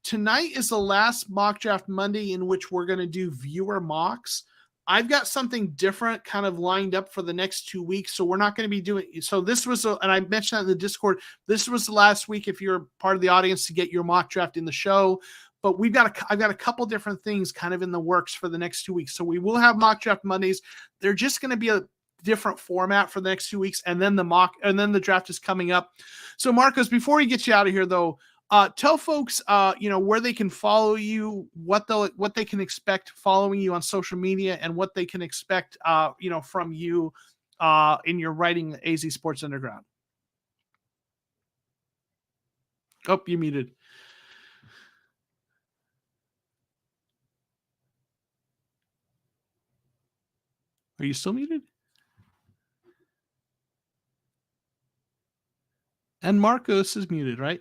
Tonight is the last mock draft Monday in which we're going to do viewer mocks. I've got something different kind of lined up for the next 2 weeks. So we're not going to be doing, so this was, and I mentioned that in the Discord, this was the last week, if you're part of the audience, to get your mock draft in the show. But I've got a couple different things kind of in the works for the next 2 weeks. So we will have mock draft Mondays. They're just going to be a different format for the next 2 weeks. And then the draft is coming up. So Marcos, before we get you out of here though, tell folks, where they can follow you, what they can expect following you on social media, and what they can expect, from you, in your writing, AZ Sports Underground. Oh, you muted. Are you still muted? And Marcos is muted, right?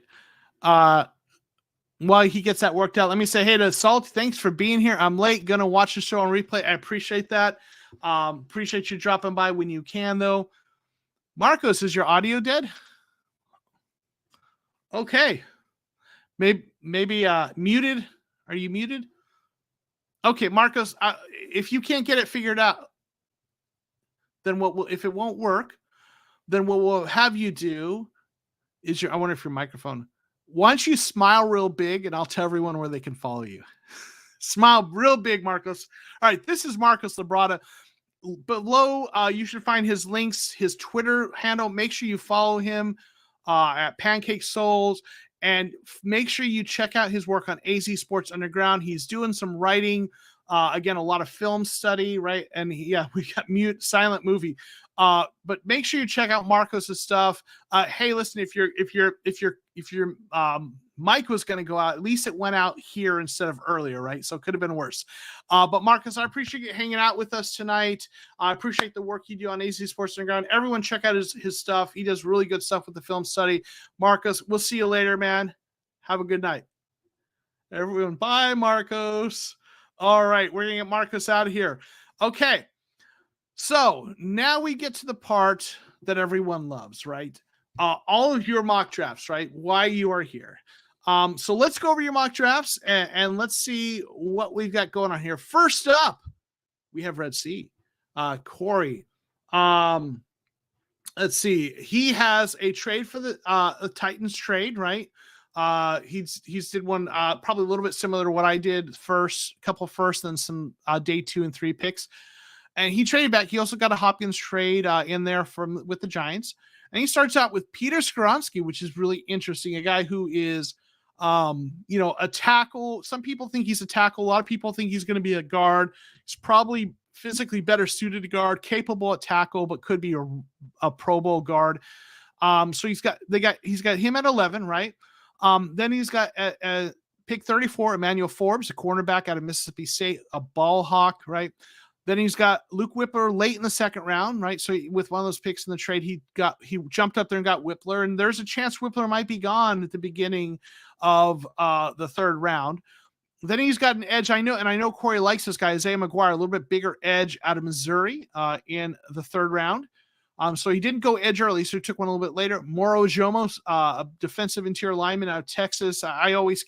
While he gets that worked out, let me say hey to Salt. Thanks for being here. I'm late. Going to watch the show on replay. I appreciate that. Appreciate you dropping by when you can, though. Marcos, is your audio dead? Okay. Maybe muted. Are you muted? Okay, Marcos, if you can't get it figured out, then if it won't work, then what we'll have you do is I wonder if your microphone, why don't you smile real big, and I'll tell everyone where they can follow you. Smile real big, Marcos. All right, this is Marcos Labrada. Below, you should find his links, his Twitter handle. Make sure you follow him at Pancake Souls, and make sure you check out his work on AZ Sports Underground. He's doing some writing, again, a lot of film study, right? And we got silent movie. But make sure you check out Marcos's stuff. Hey, listen, if your mic was going to go out, at least it went out here instead of earlier, right? So it could have been worse. But Marcos, I appreciate you hanging out with us tonight. I appreciate the work you do on AZ Sports Underground. Everyone check out his stuff. He does really good stuff with the film study. Marcos, we'll see you later, man. Have a good night. Everyone, bye, Marcos. All right, we're going to get Marcos out of here. Okay. So now we get to the part that everyone loves, right? All of your mock drafts, right? Why you are here. So let's go over your mock drafts and let's see what we've got going on here. First up, we have Red Sea. Corey. Let's see. He has a trade for the Titans trade, right? He's did one probably a little bit similar to what I did couple first, then some day 2 and 3 picks. And he traded back. He also got a Hopkins trade in there with the Giants. And he starts out with Peter Skoronski, which is really interesting. A guy who is, a tackle. Some people think he's a tackle. A lot of people think he's going to be a guard. He's probably physically better suited to guard, capable at tackle, but could be a Pro Bowl guard. So he's got him at 11, right? Then he's got pick 34, Emmanuel Forbes, a cornerback out of Mississippi State, a ball hawk, right? Then he's got Luke Whippler late in the second round, right? So with one of those picks in the trade, he jumped up there and got Whippler, and there's a chance Whippler might be gone at the beginning of the third round. Then he's got an edge. I know Corey likes this guy, Isaiah McGuire, a little bit bigger edge out of Missouri in the third round. So he didn't go edge early, so he took one a little bit later. Moro Jomos, a defensive interior lineman out of Texas. I always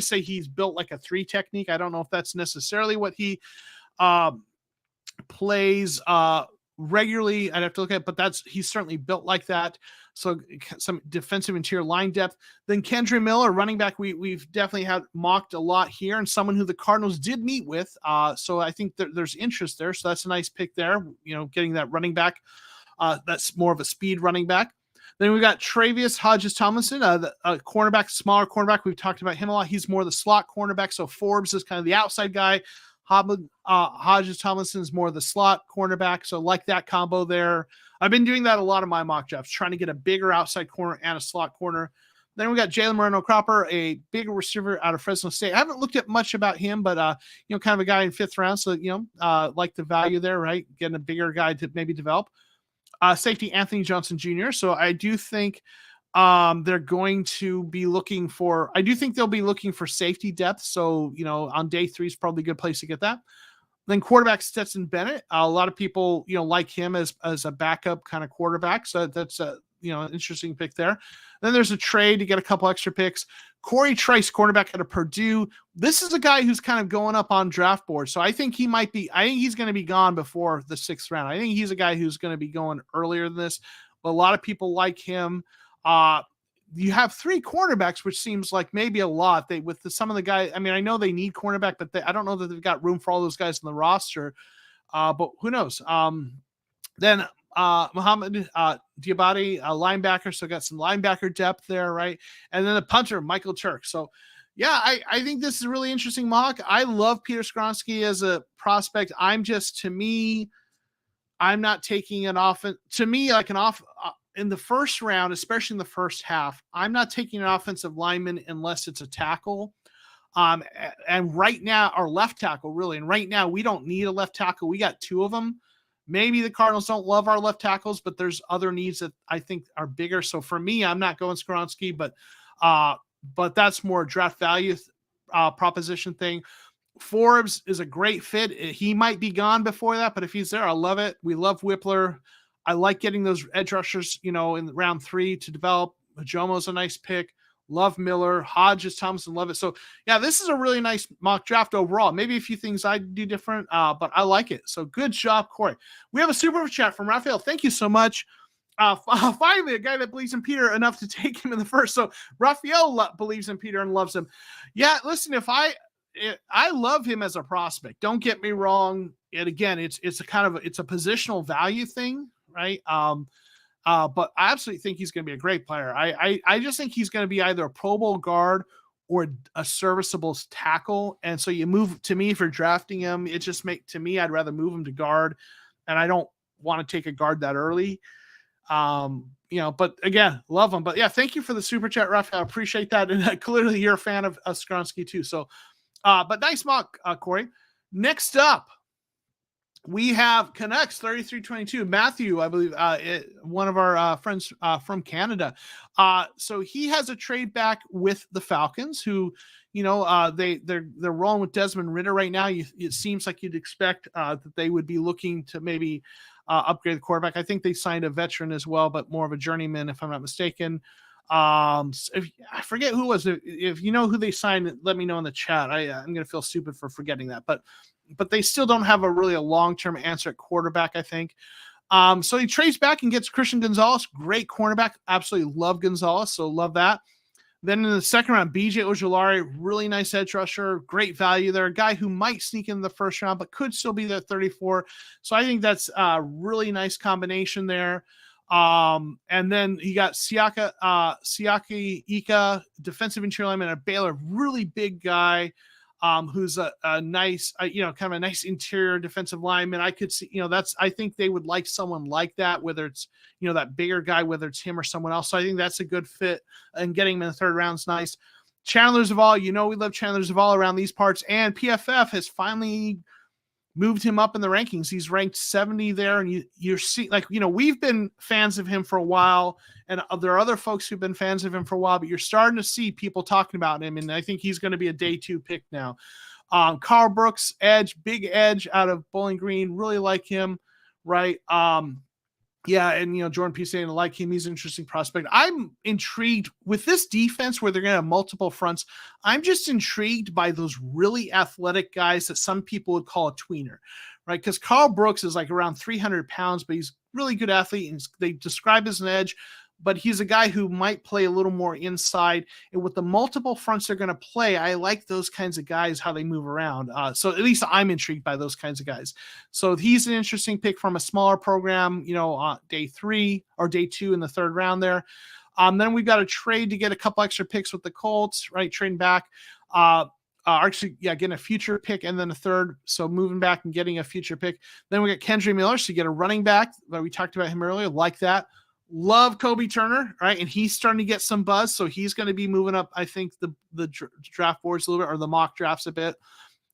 say he's built like a 3 technique. I don't know if that's necessarily what he plays regularly. I'd have to look at it, but he's certainly built like that. So some defensive interior line depth. Then Kendre Miller, running back, we've definitely had mocked a lot here, and someone who the Cardinals did meet with. So I think there's interest there. So that's a nice pick there, getting that running back. That's more of a speed running back. Then we got Travius Hodges-Tomlinson, a cornerback, smaller cornerback. We've talked about him a lot. He's more the slot cornerback. So Forbes is kind of the outside guy. Hodges Tomlinson's more the slot cornerback. So like that combo there. I've been doing that a lot of my mock drafts, trying to get a bigger outside corner and a slot corner. Then we got Jalen Moreno-Cropper, a big receiver out of Fresno State. I haven't looked at much about him, but kind of a guy in 5th round. So, like the value there, right? Getting a bigger guy to maybe develop. Safety Anthony Johnson Jr. So I do think they're going to be looking for, they'll be looking for safety depth. So, on day 3 is probably a good place to get that. Then quarterback Stetson Bennett. A lot of people, like him as a backup kind of quarterback. So that's an interesting pick there. Then there's a trade to get a couple extra picks. Corey Trice, cornerback out of Purdue. This is a guy who's kind of going up on draft board. So I think he's going to be gone before the 6th round. I think he's a guy who's going to be going earlier than this, but a lot of people like him. You have 3 cornerbacks, which seems like maybe a lot. Some of the guys, I know they need cornerback, but I don't know that they've got room for all those guys in the roster. But who knows? Then Muhammad Diabate, a linebacker, so got some linebacker depth there, right? And then the punter, Michael Turk. So, yeah, I think this is a really interesting mock. I love Peter Skronsky as a prospect. I'm not taking an offense. To me, like in the first round, especially in the first half, I'm not taking an offensive lineman unless it's a tackle. And right now, our left tackle, really. And right now, we don't need a left tackle. We got 2 of them. Maybe the Cardinals don't love our left tackles, but there's other needs that I think are bigger. So for me, I'm not going Skronsky, but that's more draft value proposition thing. Forbes is a great fit. He might be gone before that, but if he's there, I love it. We love Whippler. I like getting those edge rushers, in round 3 to develop. Jomo's a nice pick. Love Miller, Hodges, Thompson, love it. So, yeah, this is a really nice mock draft overall. Maybe a few things I do different, but I like it. So, good job, Corey. We have a super chat from Raphael. Thank you so much. Finally, a guy that believes in Peter enough to take him in the first. So, Raphael believes in Peter and loves him. Yeah, listen, I love him as a prospect. Don't get me wrong. And again, it's a positional value thing, right? But I absolutely think he's going to be a great player. I just think he's going to be either a Pro Bowl guard or a serviceable tackle. And so you move, to me, if you're drafting him, I'd rather move him to guard. And I don't want to take a guard that early. But again, love him. But yeah, thank you for the super chat, Raphael. I appreciate that. And clearly you're a fan of Skronsky too. So, but nice mock, Corey. Next up, we have Canucks 3322. Matthew, I believe, one of our friends from Canada. So he has a trade back with the Falcons, who, they're rolling with Desmond Ridder right now. It seems like you'd expect that they would be looking to maybe upgrade the quarterback. I think they signed a veteran as well, but more of a journeyman, if I'm not mistaken. I forget who it was. If you know who they signed, let me know in the chat. I'm going to feel stupid for forgetting that, but they still don't have a long-term answer at quarterback, I think. So he trades back and gets Christian Gonzalez, great cornerback. Absolutely love Gonzalez, so love that. Then in the second round, BJ Ojulari, really nice edge rusher, great value there. A guy who might sneak in the first round, but could still be there at 34. So I think that's a really nice combination there. And then you got Siaki Ika, defensive interior lineman at Baylor, really big guy. Who's a nice, kind of a nice interior defensive lineman. I could see, I think they would like someone like that, whether it's, that bigger guy, whether it's him or someone else. So I think that's a good fit, and getting him in the 3rd round is nice. Chandler Zavala, we love Chandler Zavala around these parts, and PFF has finally moved him up in the rankings. He's ranked 70 there, and you're seeing, we've been fans of him for a while, and there are other folks who've been fans of him for a while, but you're starting to see people talking about him, and I think he's going to be a day 2 pick now. Carl Brooks, edge, big edge out of Bowling Green, really like him, right? Yeah, and Jordan P. saying I like him. He's an interesting prospect. I'm intrigued with this defense where they're going to have multiple fronts. I'm just intrigued by those really athletic guys that some people would call a tweener, right? Because Carl Brooks is like around 300 pounds, but he's a really good athlete, and they describe as an edge, but he's a guy who might play a little more inside. And with the multiple fronts they're going to play, I like those kinds of guys, how they move around. So at least I'm intrigued by those kinds of guys. So he's an interesting pick from a smaller program, day 3 or day 2 in the 3rd round there. Then we've got a trade to get a couple extra picks with the Colts, right? Trading back. actually, yeah, getting a future pick and then a third. So moving back and getting a future pick. Then we got Kendry Miller. So you get a running back, but we talked about him earlier, like that. Love Kobe Turner, right? And he's starting to get some buzz. So he's going to be moving up, I think, the draft boards a little bit, or the mock drafts a bit.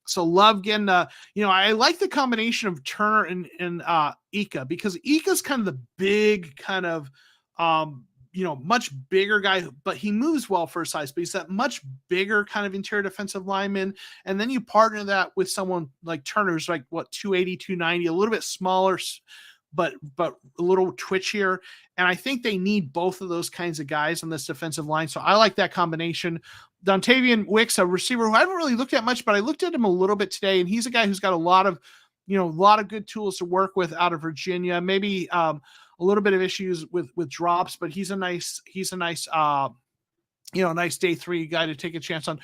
So love getting, I like the combination of Turner and Ika, because Ika's kind of the big kind of, much bigger guy, but he moves well for his size, but he's that much bigger kind of interior defensive lineman. And then you partner that with someone like Turner's like 280, 290, a little bit smaller, but a little twitchier. And I think they need both of those kinds of guys on this defensive line. So I like that combination. Dontavian Wicks, a receiver who I haven't really looked at much, but I looked at him a little bit today, and he's a guy who's got a lot of good tools to work with out of Virginia. Maybe a little bit of issues with drops, but he's a nice nice day 3 guy to take a chance on.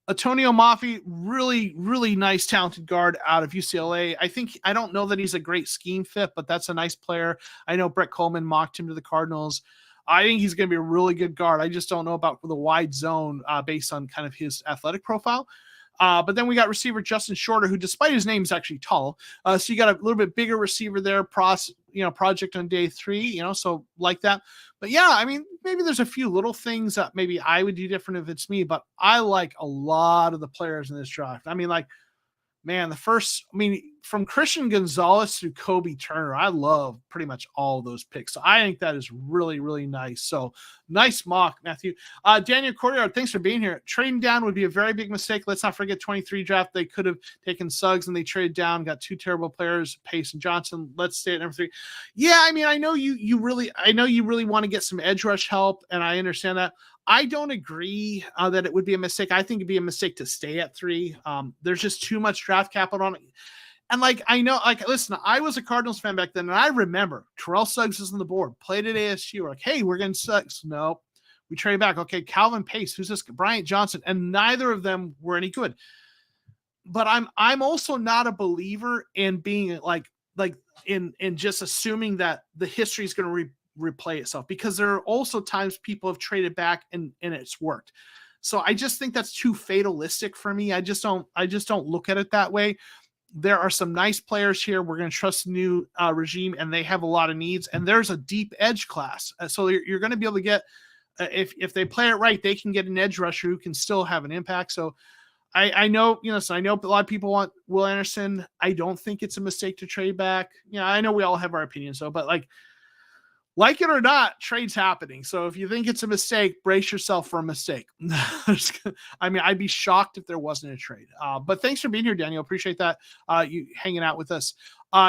Antonio Mafi, really, really nice, talented guard out of UCLA. I don't know that he's a great scheme fit, but that's a nice player. I know Brett Coleman mocked him to the Cardinals. I think he's going to be a really good guard. I just don't know about the wide zone based on kind of his athletic profile. But then we got receiver Justin Shorter, who, despite his name, is actually tall. So you got a little bit bigger receiver there, project on day 3, so like that. But yeah, I mean, maybe there's a few little things that maybe I would do different if it's me, but I like a lot of the players in this draft. I mean, from Christian Gonzalez to Kobe Turner, I love pretty much all those picks. So I think that is really, really nice. So nice mock, Matthew. Daniel Corriard, thanks for being here. Trading down would be a very big mistake. Let's not forget 23 draft. They could have taken Suggs and they traded down, got 2 terrible players, Pace and Johnson. Let's stay at number 3. Yeah, I mean, I know you really want to get some edge rush help, and I understand that. I don't agree that it would be a mistake. I think it'd be a mistake to stay at 3. There's just too much draft capital on it. And listen, I was a Cardinals fan back then, and I remember Terrell Suggs is on the board, played at ASU. We're like, hey, we're getting Suggs. No, we traded back. Okay, Calvin Pace, who's this? Bryant Johnson, and neither of them were any good. But I'm also not a believer in being in just assuming that the history is going to replay itself, because there are also times people have traded back and it's worked. So I just think that's too fatalistic for me. I just don't look at it that way. There are some nice players here. We're going to trust the new regime, and they have a lot of needs, and there's a deep edge class. So you're going to be able to get, if they play it right, they can get an edge rusher who can still have an impact. So I know, so I know a lot of people want Will Anderson. I don't think it's a mistake to trade back. I know we all have our opinions though, but like it or not, trade's happening. So if you think it's a mistake, brace yourself for a mistake. I mean, I'd be shocked if there wasn't a trade. But thanks for being here, Daniel. Appreciate that. You hanging out with us.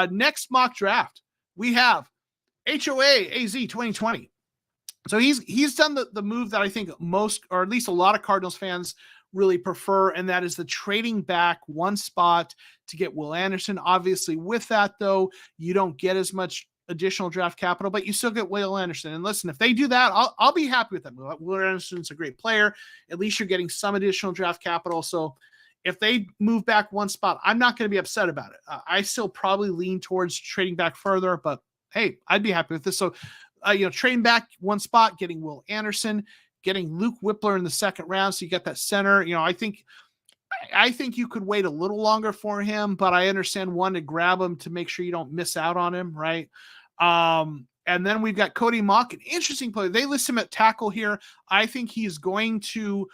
Next mock draft, we have HOA AZ 2020. So he's done the move that I think most, or at least a lot of Cardinals fans really prefer, and that is the trading back 1 spot to get Will Anderson. Obviously, with that, though, you don't get as much additional draft capital, but you still get Will Anderson. And listen, if they do that, I'll be happy with that move. Will Anderson's a great player. At least you're getting some additional draft capital. So if they move back 1 spot, I'm not going to be upset about it. I still probably lean towards trading back further, but hey, I'd be happy with this. So, trading back 1 spot, getting Will Anderson, getting Luke Whippler in the 2nd round. So you get that center. I think you could wait a little longer for him, but I understand to grab him to make sure you don't miss out on him. Right. And then we've got Cody Mock, an interesting player. They list him at tackle here. I think he's going to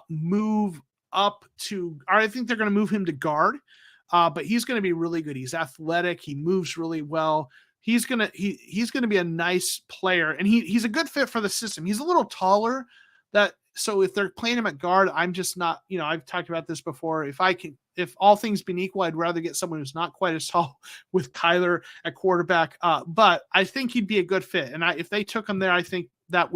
move up to, or I think they're going to move him to guard. But he's going to be really good. He's athletic. He moves really well. He's going to be a nice player, and he's a good fit for the system. He's a little taller, so if they're playing him at guard, I'm just not, I've talked about this before. If all things being equal, I'd rather get someone who's not quite as tall with Kyler at quarterback. But I think he'd be a good fit. And if they took him there, I think that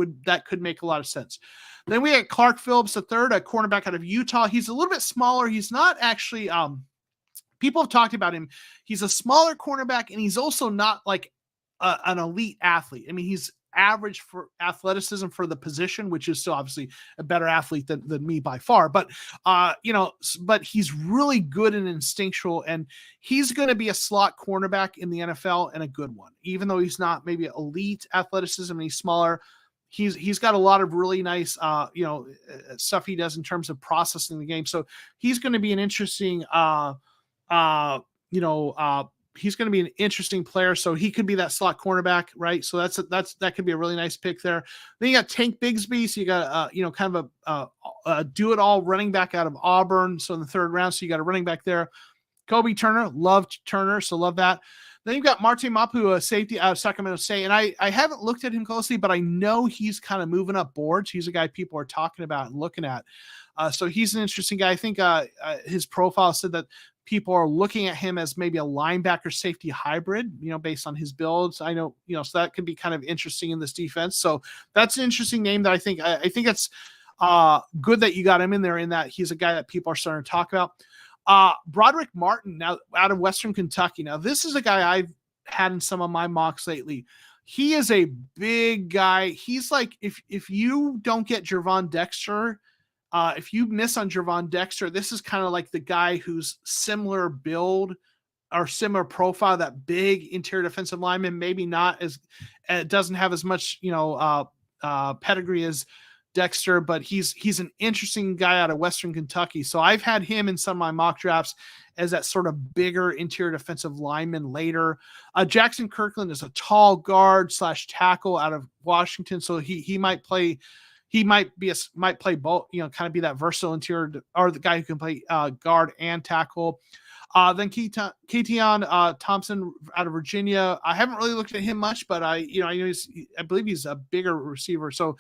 could make a lot of sense. Then we had Clark Phillips III, a cornerback out of Utah. He's a little bit smaller. He's not actually, people have talked about him. He's a smaller cornerback, and he's also not like an elite athlete. I mean, he's average for athleticism for the position, which is still obviously a better athlete than me by far. But, but he's really good and instinctual, and he's going to be a slot cornerback in the NFL, and a good one. Even though he's not maybe elite athleticism and he's smaller, he's got a lot of really nice, stuff he does in terms of processing the game. So he's going to be an interesting, he's going to be an interesting player. So he could be that slot cornerback, right? So that could be a really nice pick there. Then you got Tank Bigsby. So you got, kind of a do-it-all running back out of Auburn. So in the third round, so you got a running back there. Kobe Turner, loved Turner, so love that. Then you've got Marte Mapu, a safety out of Sacramento State. And I haven't looked at him closely, but I know he's kind of moving up boards. He's a guy people are talking about and looking at. So he's an interesting guy. I think his profile said that people are looking at him as maybe a linebacker safety hybrid, based on his builds. I know, so that could be kind of interesting in this defense. So that's an interesting name that I think it's good that you got him in there, in that he's a guy that people are starting to talk about. Broderick Martin, now out of Western Kentucky. Now, this is a guy I've had in some of my mocks lately. He is a big guy. He's like, if you don't get Gervon Dexter, if you miss on Gervon Dexter, this is kind of like the guy who's similar build or similar profile, that big interior defensive lineman, maybe not as, doesn't have as much, pedigree as Dexter, but he's an interesting guy out of Western Kentucky. So I've had him in some of my mock drafts as that sort of bigger interior defensive lineman later. Jackson Kirkland is a tall guard / tackle out of Washington. So he might play, might play both, kind of be that versatile interior, or the guy who can play guard and tackle. Then Keaton Thompson out of Virginia. I haven't really looked at him much, but I know I believe he's a bigger receiver. So,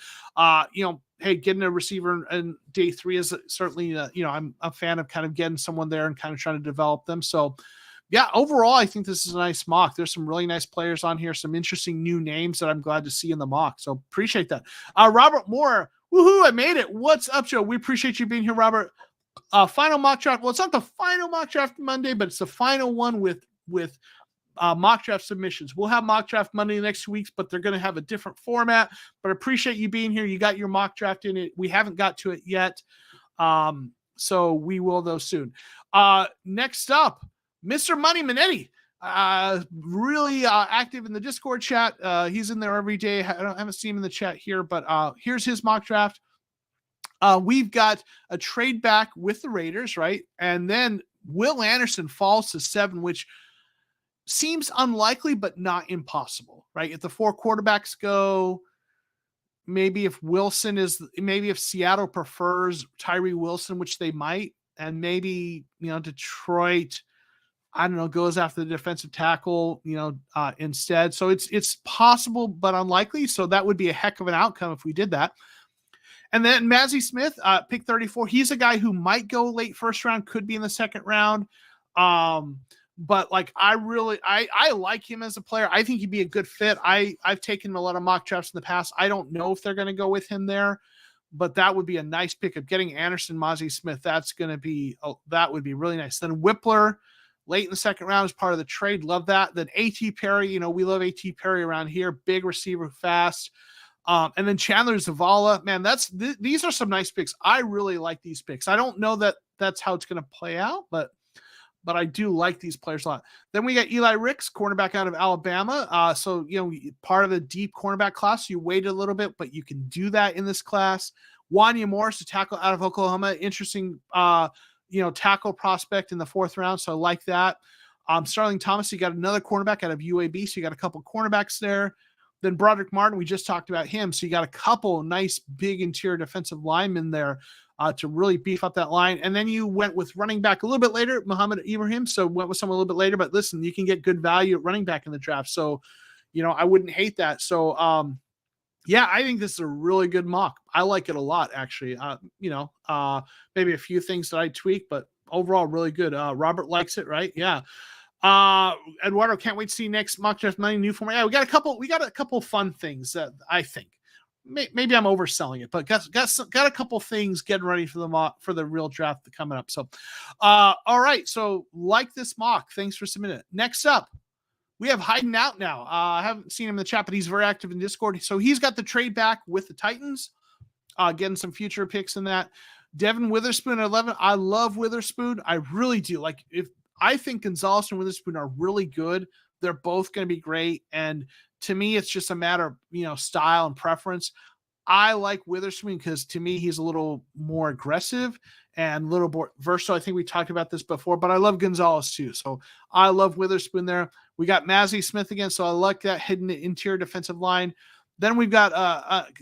hey, getting a receiver in day 3 is certainly, I'm a fan of kind of getting someone there and kind of trying to develop them. So, yeah, overall, I think this is a nice mock. There's some really nice players on here, some interesting new names that I'm glad to see in the mock. So appreciate that. Robert Moore, woohoo, I made it. What's up, Joe? We appreciate you being here, Robert. Final mock draft. Well, it's not the final mock draft Monday, but it's the final one with mock draft submissions. We'll have mock draft Monday next week, but they're going to have a different format. But I appreciate you being here. You got your mock draft in it. We haven't got to it yet. So we will, though, soon. Next up, Mr. Money Manetti, really active in the Discord chat. He's in there every day. I haven't seen him in the chat here, but here's his mock draft. We've got a trade back with the Raiders, right? And then Will Anderson falls to 7, which seems unlikely, but not impossible, right? If the 4 quarterbacks go, maybe if Seattle prefers Tyree Wilson, which they might, and maybe, Detroit, I don't know, goes after the defensive tackle, instead. So it's possible, but unlikely. So that would be a heck of an outcome if we did that. And then Mazi Smith, pick 34. He's a guy who might go late first round, could be in the second round. But like, I like him as a player. I think he'd be a good fit. I've taken him a lot of mock drafts in the past. I don't know if they're going to go with him there, but that would be a nice pick of getting Anderson, Mazi Smith. That would be really nice. Then Whippler late in the second round is part of the trade. Love that. Then A.T. Perry, we love A.T. Perry around here. Big receiver, fast. And then Chandler Zavala, man, these are some nice picks. I really like these picks. I don't know that that's how it's going to play out, but I do like these players a lot. Then we got Eli Ricks, cornerback out of Alabama. So, part of the deep cornerback class, you waited a little bit, but you can do that in this class. Wanya Morris, a tackle out of Oklahoma. Interesting, tackle prospect in the 4th round. So I like that. Starling Thomas, you got another cornerback out of UAB. So you got a couple cornerbacks there. Then Broderick Martin, we just talked about him. So you got a couple nice big interior defensive linemen there to really beef up that line. And then you went with running back a little bit later, Muhammad Ibrahim. So went with someone a little bit later, but listen, you can get good value at running back in the draft. So, I wouldn't hate that. So, yeah, I think this is a really good mock. I like it a lot, actually. Maybe a few things that I tweak, but overall really good. Robert likes it, right? Yeah. Eduardo, can't wait to see next mock draft Monday new format. Yeah, we got a couple fun things that I think maybe I'm overselling it, but got a couple things getting ready for the real draft coming up. So, all right. So like this mock, thanks for submitting it. Next up, we have Hiding Out now. I haven't seen him in the chat, but he's very active in Discord. So he's got the trade back with the Titans, getting some future picks in that. Devin Witherspoon at 11. I love Witherspoon. I really do. I think Gonzalez and Witherspoon are really good. They're both going to be great. And to me, it's just a matter of, style and preference. I like Witherspoon because to me, he's a little more aggressive and a little more versatile. I think we talked about this before, but I love Gonzalez too. So I love Witherspoon there. We got Mazzy Smith again. So I like that hidden interior defensive line. Then we've got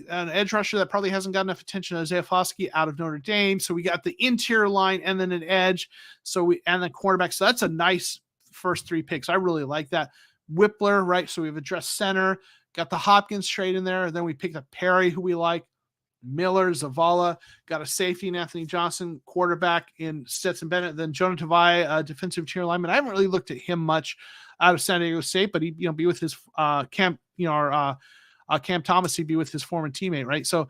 an edge rusher that probably hasn't got enough attention, Isaiah Foskey out of Notre Dame. So we got the interior line and then an edge. And the quarterback. So that's a nice first 3 picks. I really like that. Whippler, right? So we've addressed center, got the Hopkins trade in there. And then we picked up Perry, who we like. Miller, Zavala, got a safety in Anthony Johnson, quarterback in Stetson Bennett, then Jonah Tavai, defensive interior lineman. I haven't really looked at him much out of San Diego State, but he'd be with his Cam Thomas, he'd be with his former teammate, right? So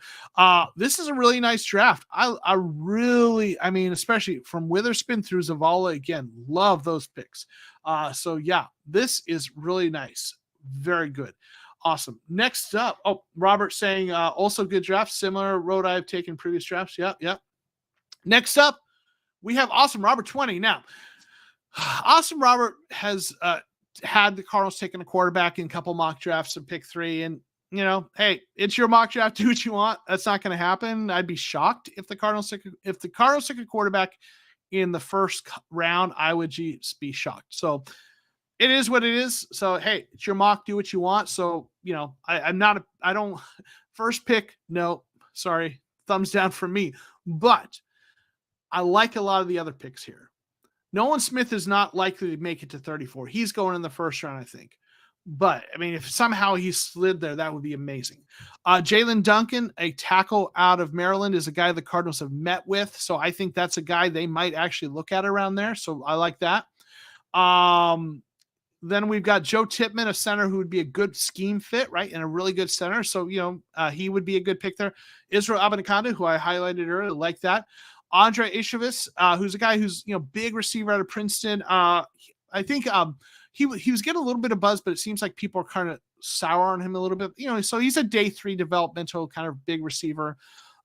this is a really nice draft. I mean, especially from Witherspoon through Zavala, again, love those picks. So yeah, this is really nice. Very good. Awesome. Next up, Robert saying also good draft, similar road I've taken previous drafts. Yep. Next up, we have Awesome Robert 20. Now, Awesome Robert has had the Cardinals taking a quarterback in a couple mock drafts and pick 3. And, hey, it's your mock draft. Do what you want. That's not going to happen. I'd be shocked if the Cardinals took a quarterback in the first round. I would just be shocked. So it is what it is. So, hey, it's your mock. Do what you want. So, I don't first pick. No, sorry. Thumbs down from me. But I like a lot of the other picks here. Nolan Smith is not likely to make it to 34. He's going in the first round, I think. But, I mean, if somehow he slid there, that would be amazing. Jalen Duncan, a tackle out of Maryland, is a guy the Cardinals have met with. So I think that's a guy they might actually look at around there. So I like that. Then we've got Joe Tippmann, a center who would be a good scheme fit, right? And a really good center. So, he would be a good pick there. Israel Abanikanda, who I highlighted earlier, like that. Andre Ishavis, who's a guy who's, big receiver out of Princeton. I think he was getting a little bit of buzz, but it seems like people are kind of sour on him a little bit. So he's a day 3 developmental kind of big receiver.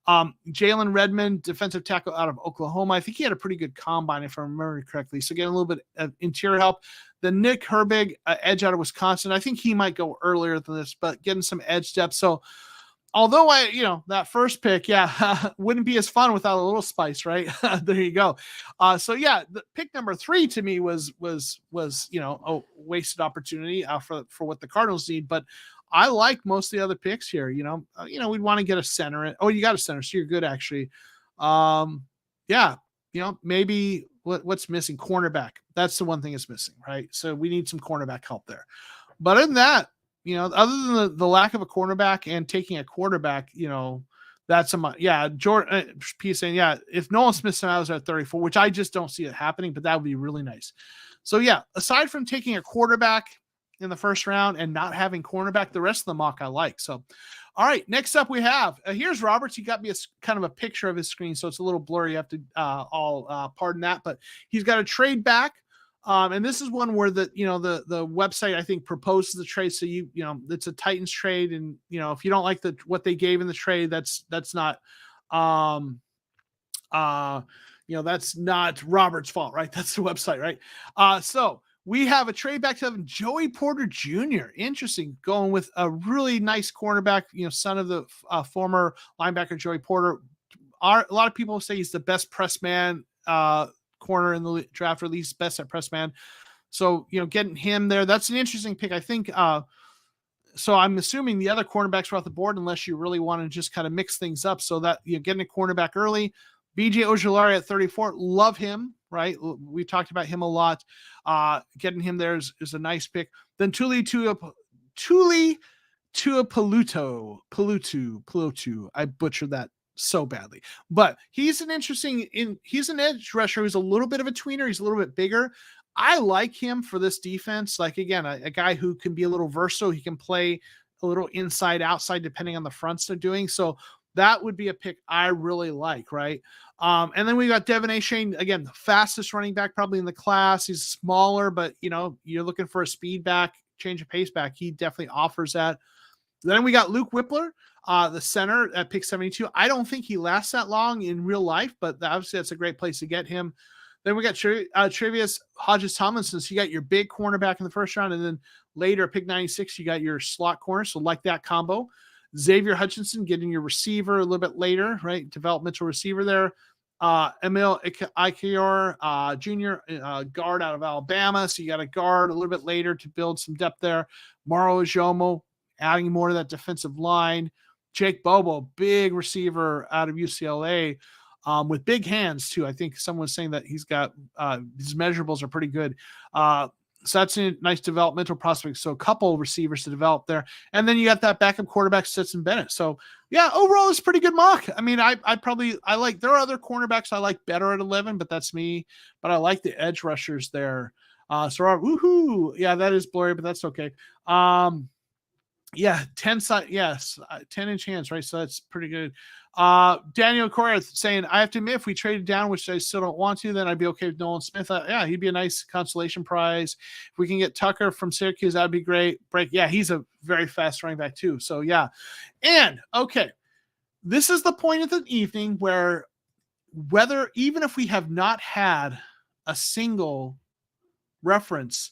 Jalen Redmond, defensive tackle out of Oklahoma. I think he had a pretty good combine, if I remember correctly. So getting a little bit of interior help. Then Nick Herbig, edge out of Wisconsin. I think he might go earlier than this, but getting some edge depth. So although that first pick, wouldn't be as fun without a little spice, right? There you go. So yeah, the pick number 3 to me was a wasted opportunity for what the Cardinals need. But I like most of the other picks here. We'd want to get a center. Oh, you got a center, so you're good actually. Maybe what's missing? Cornerback. That's the one thing that's missing, right? So we need some cornerback help there. But other than that, other than the lack of a cornerback and taking a quarterback, that's Jordan P saying, if Nolan Smith was at 34, which I just don't see it happening, but that would be really nice. So yeah, aside from taking a quarterback in the first round and not having cornerback, the rest of the mock I like. So, all right, next up we have, here's Roberts. He got me kind of a picture of his screen, so it's a little blurry. You have to pardon that, but he's got a trade back. And this is one where the website, I think, proposes the trade. So it's a Titans trade. And, if you don't like what they gave in the trade, that's not, that's not Robert's fault, right? That's the website, right? So we have a trade back to Joey Porter Jr. Interesting. Going with a really nice cornerback, son of the former linebacker, Joey Porter. A lot of people say he's the best press man, corner in the draft, or at least best at press man. So, getting him there, that's an interesting pick. I think, so I'm assuming the other cornerbacks are off the board unless you really want to just kind of mix things up. So that getting a cornerback early. BJ Ojulari at 34, love him, right? We talked about him a lot. Getting him there is a nice pick. Then Tuli Tuipulotu. I butchered that so badly, but he's an edge rusher who's a little bit of a tweener. He's a little bit bigger. I like him for this defense. Like, again, a guy who can be a little versatile. He can play a little inside, outside, depending on the fronts they're doing. So that would be a pick I really like, right? And then we got Devin A. Shane, again, the fastest running back probably in the class. He's smaller, but you're looking for a speed back, change of pace back. He definitely offers that. Then we got Luke Whippler, the center at pick 72. I don't think he lasts that long in real life, but obviously that's a great place to get him. Then we got Trevius Hodges-Tomlinson. So you got your big cornerback in the first round, and then later, pick 96, you got your slot corner. So like that combo. Xavier Hutchinson getting your receiver a little bit later, right? Developmental receiver there. Emil Ikior Jr., guard out of Alabama. So you got a guard a little bit later to build some depth there. Maro Ijomo, adding more to that defensive line. Jake Bobo, big receiver out of UCLA, with big hands too. I think someone was saying that he's got his measurables are pretty good. So that's a nice developmental prospect. So a couple receivers to develop there. And then you got that backup quarterback, Stetson Bennett. So yeah, overall it's pretty good mock. I mean, I like, there are other cornerbacks I like better at 11, but that's me. But I like the edge rushers there. Woohoo. Yeah, that is blurry, but that's okay. Yeah, 10 10-inch hands, right? So that's pretty good. Daniel Correa saying, I have to admit, if we traded down, which I still don't want to, then I'd be okay with Nolan Smith. Yeah, he'd be a nice consolation prize. If we can get Tucker from Syracuse, that'd be great. Yeah, he's a very fast running back too. So yeah. And okay, this is the point of the evening where even if we have not had a single reference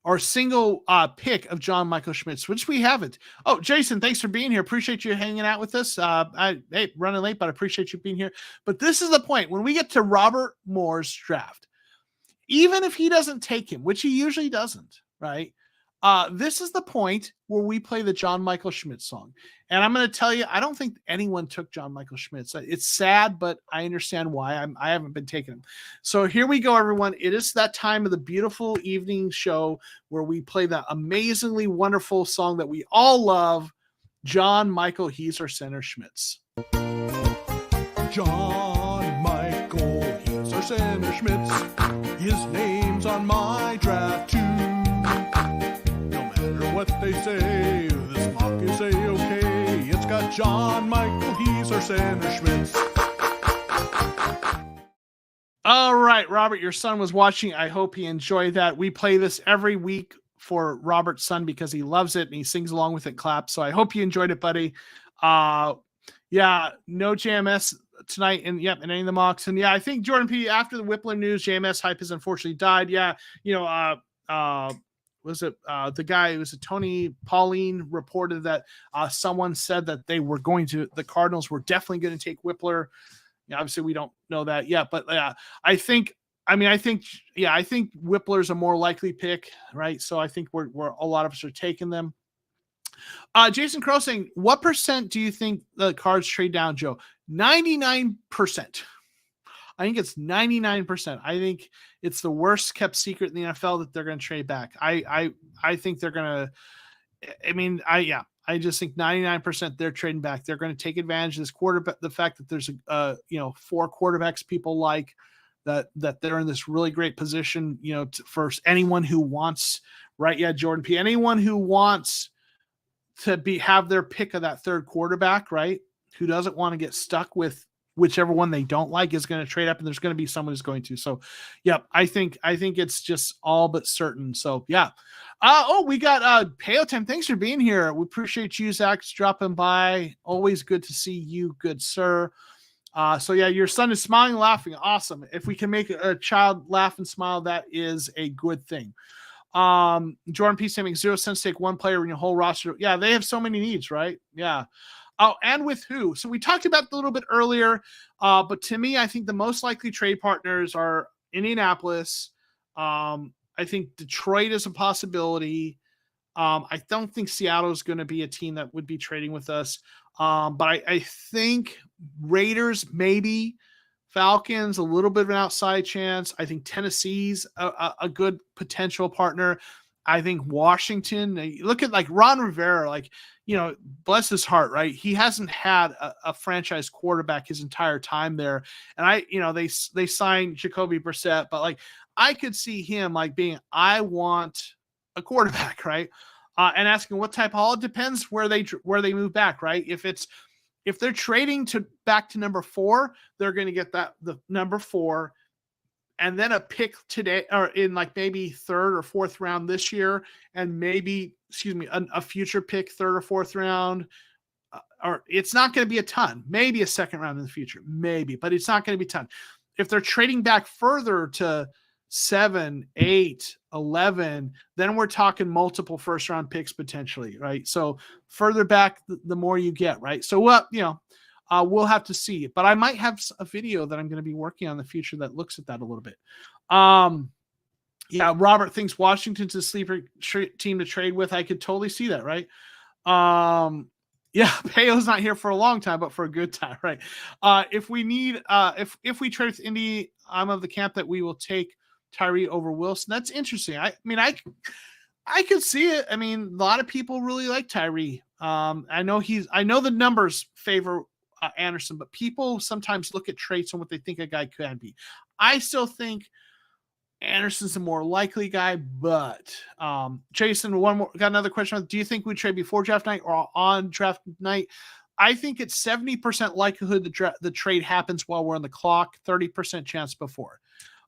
or single pick of John Michael Schmitz, which we haven't. Oh, Jason, thanks for being here. Appreciate you hanging out with us. Hey, running late, but I appreciate you being here. But this is the point. When we get to Robert Moore's draft, even if he doesn't take him, which he usually doesn't, right? This is the point where we play the John Michael Schmitz song. And I'm going to tell you, I don't think anyone took John Michael Schmitz. It's sad, but I understand why. I haven't been taking him. So here we go, everyone. It is that time of the beautiful evening show where we play that amazingly wonderful song that we all love, John Michael, He's Our Center Schmitz. John Michael, he's our center Schmitz. His name's on my draft too. No matter what they say, this mock is A-okay. It's got John Michael, he's our center Schmitz. All right, Robert, your son was watching. I hope he enjoyed that. We play this every week for Robert's son because he loves it and he sings along with it, claps. So I hope you enjoyed it, buddy. Yeah, no JMS tonight, and and any of the mocks. And yeah, I think Jordan P, after the Whippler news, JMS hype has unfortunately died. Yeah, was it the guy, was it Tony Pauline reported that someone said that the Cardinals were definitely going to take Whippler. Yeah, obviously we don't know that yet, but I think Whippler's a more likely pick, right? So I think we're a lot of us are taking them. Jason Crow saying, what percent do you think the Cards trade down, Joe? 99%. I think it's 99%. I think it's the worst kept secret in the NFL that they're going to trade back. I think they're going to, I just think 99% they're trading back. They're going to take advantage of this quarterback, the fact that there's 4 quarterbacks people like, that they're in this really great position, for anyone who wants, right? Yeah, Jordan P. Anyone who wants to have their pick of that third quarterback, right? Who doesn't want to get stuck with whichever one they don't like is going to trade up, and there's going to be someone who's going to. So, yeah, I think it's just all but certain. So, yeah. We got Payo Time. Thanks for being here. We appreciate you, Zach, dropping by. Always good to see you, good sir. So yeah, your son is smiling and laughing. Awesome. If we can make a child laugh and smile, that is a good thing. Jordan P. saying 0 cents take one player in your whole roster. Yeah, they have so many needs, right? Yeah. Oh, and with who? So we talked about it a little bit earlier, but to me, I think the most likely trade partners are Indianapolis. I think Detroit is a possibility. I don't think Seattle is going to be a team that would be trading with us. But I think Raiders, maybe. Falcons, a little bit of an outside chance. I think Tennessee's a good potential partner. I think Washington, look at like Ron Rivera, bless his heart, right? He hasn't had a franchise quarterback his entire time there. And they signed Jacoby Brissett, but I could see him I want a quarterback, right? And asking what type. All it depends where they move back, right? If they're trading back to number 4, they're going to get the number 4, and then a pick today, or in maybe 3rd or 4th round this year, and maybe a future pick 3rd or 4th round. Or it's not going to be a ton. Maybe a 2nd round in the future, maybe, but it's not going to be a ton. If they're trading back further to 7, 8, 11, then we're talking multiple first round picks potentially, right? So further back, the more you get, right? So what, we'll have to see, but I might have a video that I'm going to be working on in the future that looks at that a little bit. Yeah, Robert thinks Washington's a sleeper team to trade with. I could totally see that, right? Yeah, Payo's not here for a long time, but for a good time, right? If we need, if we trade with Indy, I'm of the camp that we will take Tyree over Wilson. That's interesting. I mean, I could see it. I mean, a lot of people really like Tyree. I know the numbers favor Anderson, but people sometimes look at traits and what they think a guy can be. I still think Anderson's a more likely guy, but Jason, got another question. Do you think we trade before draft night or on draft night? I think it's 70% likelihood the trade happens while we're on the clock, 30% chance before.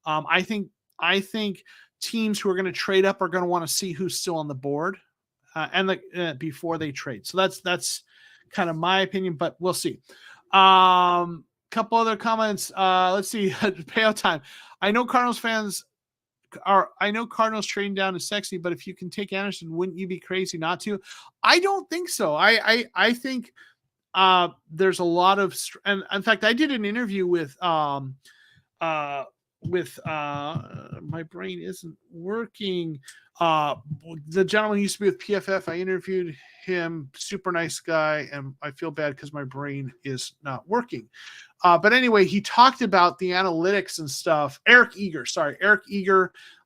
I think teams who are going to trade up are going to want to see who's still on the board before they trade. So that's kind of my opinion, but we'll see. Couple other comments. Let's see. Payout time. I know Cardinals trading down is sexy, but if you can take Anderson, wouldn't you be crazy not to? I don't think so. I think there's a lot of, and in fact, I did an interview with my brain isn't working. The gentleman who used to be with PFF, I interviewed him, super nice guy, and I feel bad because my brain is not working. But anyway, he talked about the analytics and stuff. Eric Eager.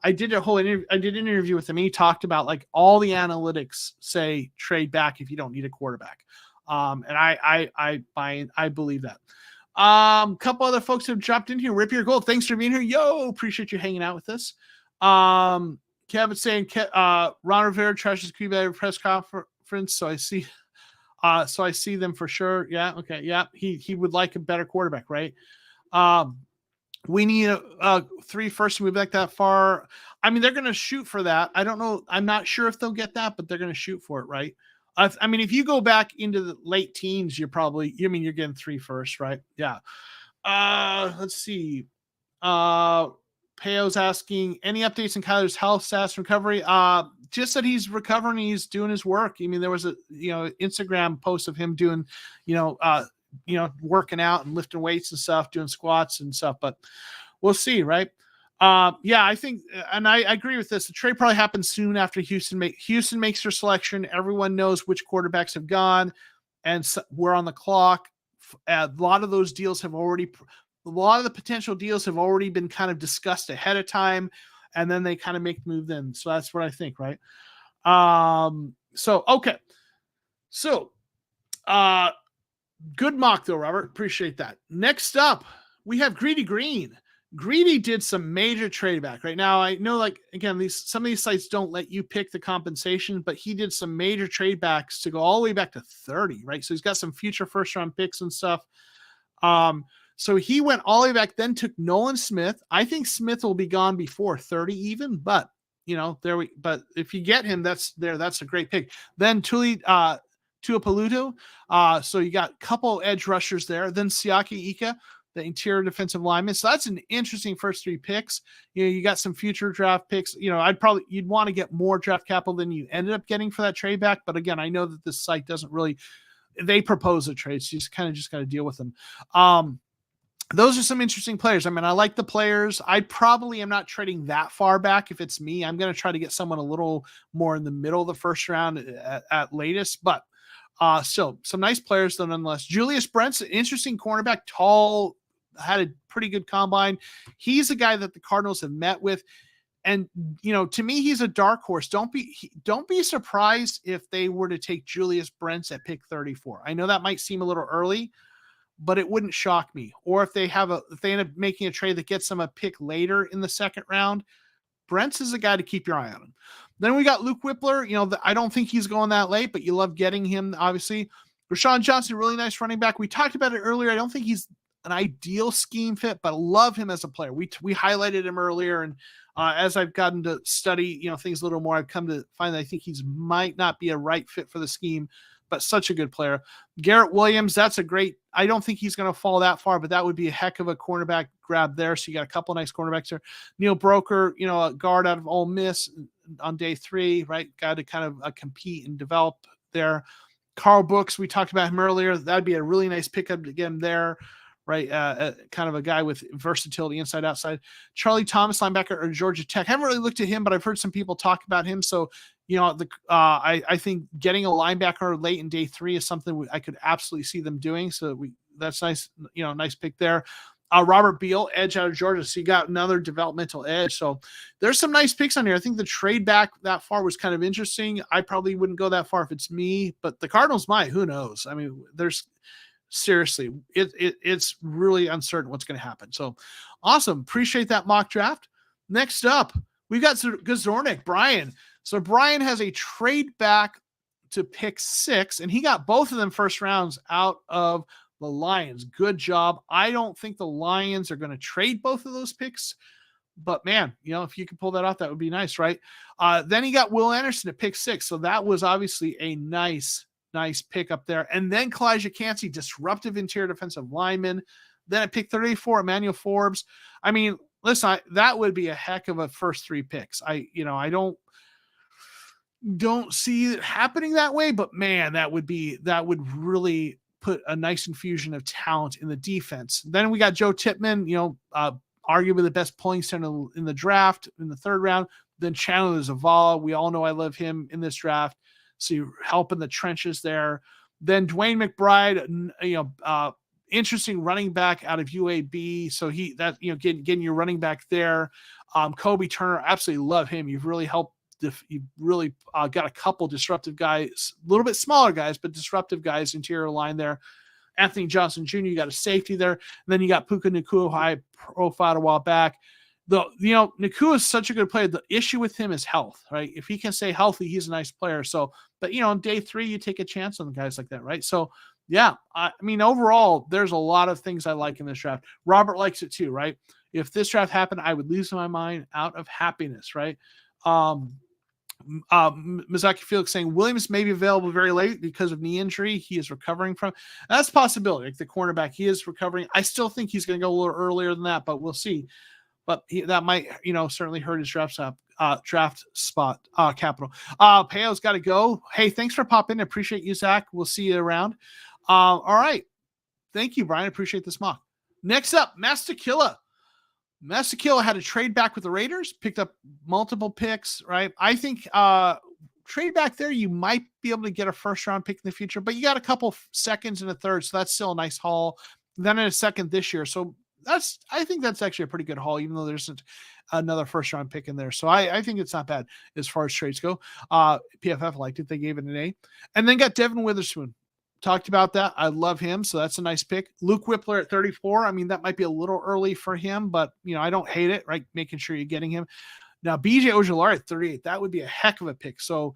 I did an interview with him. He talked about like all the analytics say trade back if you don't need a quarterback. And I believe that. Couple other folks have jumped in here. Rip Your Gold, thanks for being here. Yo, appreciate you hanging out with us. Kevin's saying Ron Rivera trashes QB press conference, so I see. So I see them for sure. Yeah. Okay. Yeah. He would like a better quarterback, right? We need a 3 first to move back that far. I mean, they're going to shoot for that. I don't know. I'm not sure if they'll get that, but they're going to shoot for it, right? I mean, if you go back into the late teens, you're getting 3 first, right? Yeah. Let's see. Payo's asking any updates on Kyler's health status recovery. Just that he's recovering, he's doing his work. I mean, there was a Instagram post of him doing, working out and lifting weights and stuff, doing squats and stuff. But we'll see, right? Yeah, I think, and I agree with this. The trade probably happens soon after Houston makes their selection. Everyone knows which quarterbacks have gone, and so we're on the clock. A lot of those deals have already. A lot of the potential deals have already been kind of discussed ahead of time, and then they kind of make the move then. So that's what I think, right? Okay. So, good mock though, Robert. Appreciate that. Next up, we have Greedy Green. Greedy did some major trade back right now. I know, like, again, some of these sites don't let you pick the compensation, but he did some major trade backs to go all the way back to 30, right? So he's got some future first round picks and stuff. So he went all the way back, then took Nolan Smith. I think Smith will be gone before 30 even, but but if you get him, that's a great pick. Then Tuipulotu. So you got a couple edge rushers there. Then Siaki Ika, the interior defensive lineman. So that's an interesting first 3 picks. You got some future draft picks. You'd want to get more draft capital than you ended up getting for that trade back. But again, I know that this site doesn't really, they propose a trade. So you just got to deal with them. Those are some interesting players. I mean, I like the players. I probably am not trading that far back. If it's me, I'm going to try to get someone a little more in the middle of the first round at latest, but still some nice players though, nonetheless. Julius Brents, an interesting cornerback, tall, had a pretty good combine. He's a guy that the Cardinals have met with. And, to me, he's a dark horse. Don't be surprised if they were to take Julius Brents at pick 34. I know that might seem a little early, but it wouldn't shock me. Or if they end up making a trade that gets them a pick later in the second round, Brents is a guy to keep your eye on him. Then we got Luke Whippler. I don't think he's going that late, but you love getting him, obviously. Rashawn Johnson, really nice running back. We talked about it earlier. I don't think he's an ideal scheme fit, but I love him as a player. We highlighted him earlier, and as I've gotten to study, things a little more, I've come to find that I think he's might not be a right fit for the scheme. but such a good player. Garrett Williams, that's a great, I don't think he's going to fall that far, but that would be a heck of a cornerback grab there. So you got a couple nice cornerbacks there. Neil Broker, a guard out of Ole Miss on day 3, right? Got to kind of compete and develop there. Carl Brooks, we talked about him earlier. That'd be a really nice pickup to get him there, right? Kind of a guy with versatility inside, outside. Charlie Thomas, linebacker at Georgia Tech. I haven't really looked at him, but I've heard some people talk about him. So, I think getting a linebacker late in day 3 is something I could absolutely see them doing. So that's nice, nice pick there. Robert Beal, edge out of Georgia. So you got another developmental edge. So there's some nice picks on here. I think the trade back that far was kind of interesting. I probably wouldn't go that far if it's me, but the Cardinals might. Who knows? I mean, seriously, it's really uncertain what's going to happen. So awesome. Appreciate that mock draft. Next up, we've got Gazornik, Brian. So Brian has a trade back to pick 6, and he got both of them first rounds out of the Lions. Good job. I don't think the Lions are going to trade both of those picks, but man, if you could pull that off, that would be nice, right? Then he got Will Anderson at pick 6. So that was obviously a nice pick up there. And then Kalijah Cansey, disruptive interior defensive lineman. Then at pick 34, Emmanuel Forbes. I mean, listen, that would be a heck of a first 3 picks. I don't see it happening that way, but man, that would really put a nice infusion of talent in the defense. Then we got Joe Tippmann, arguably the best pulling center in the draft in the 3rd round. Then Chandler Zavala. We all know I love him in this draft. So you help in the trenches there. Then Dwayne McBride, interesting running back out of UAB. So getting your running back there. Kobe Turner, absolutely love him. You've really helped. You've really got a couple disruptive guys, a little bit smaller guys, but disruptive guys, interior line there. Anthony Johnson Jr., you got a safety there. And then you got Puka Nacua, who I profiled a while back. Nacua is such a good player. The issue with him is health, right? If he can stay healthy, he's a nice player. So, but on day 3, you take a chance on guys like that, right? So, yeah, I mean, overall, there's a lot of things I like in this draft. Robert likes it too, right? If this draft happened, I would lose my mind out of happiness, right? Mizaki Felix saying Williams may be available very late because of knee injury he is recovering from. That's a possibility. Like the cornerback, he is recovering. I still think he's going to go a little earlier than that, but we'll see. But that might, certainly hurt his draft spot capital. Payo's got to go. Hey, thanks for popping in. Appreciate you, Zach. We'll see you around. All right. Thank you, Brian. Appreciate this mock. Next up, Mastakilla. Mastakilla had a trade back with the Raiders, picked up multiple picks, right? I think trade back there, you might be able to get a first round pick in the future, but you got a couple seconds and a third, so that's still a nice haul. Then in a second this year, so I think that's actually a pretty good haul, even though there's another first round pick in there. So I think it's not bad as far as trades go. PFF liked it; they gave it an A, and then got Devin Witherspoon. Talked about that. I love him. So that's a nice pick. Luke Whippler at 34. I mean, that might be a little early for him, but I don't hate it, right? Making sure you're getting him. Now, BJ Ojulari at 38, that would be a heck of a pick. So,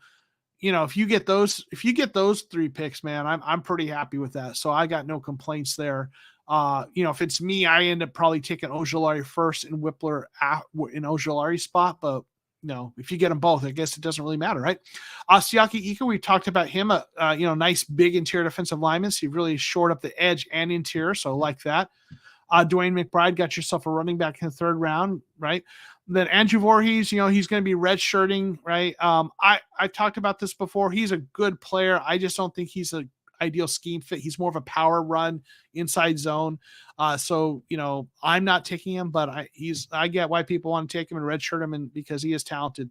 if you get those 3 picks, man, I'm pretty happy with that. So I got no complaints there. If it's me, I end up probably taking Ojulari first and Whippler in Ojulari's spot, but if you get them both, I guess it doesn't really matter, right? Siaki Ika, we talked about him, nice big interior defensive lineman. So he really shored up the edge and interior. So I like that. Dwayne McBride, got yourself a running back in the 3rd round, right? Then Andrew Voorhees, he's going to be redshirting, right? I talked about this before. He's a good player. I just don't think he's a ideal scheme fit. He's more of a power run inside zone. So, I'm not taking him, but I get why people want to take him and redshirt him, and because he is talented.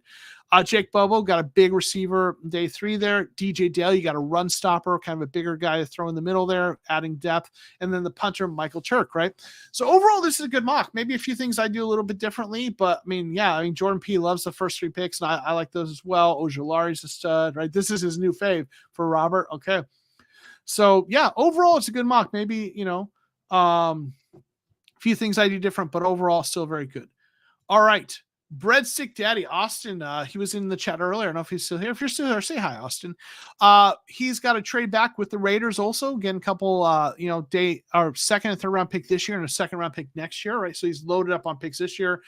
Jake Bobo got a big receiver day 3 there. DJ Dale, you got a run stopper, kind of a bigger guy to throw in the middle there, adding depth. And then the punter, Michael Turk, right? So overall, this is a good mock. Maybe a few things I do a little bit differently, but Jordan P loves the first 3 picks, and I like those as well. Ojulari's a stud, right? This is his new fave for Robert. Okay. So yeah, overall it's a good mock. Maybe, a few things I do different, but overall still very good. All right. Breadstick Daddy, Austin, he was in the chat earlier. I don't know if he's still here. If you're still here, say hi, Austin. He's got a trade back with the Raiders also. Again, a couple, second and third round pick this year and a second round pick next year, right? So he's loaded up on picks this year.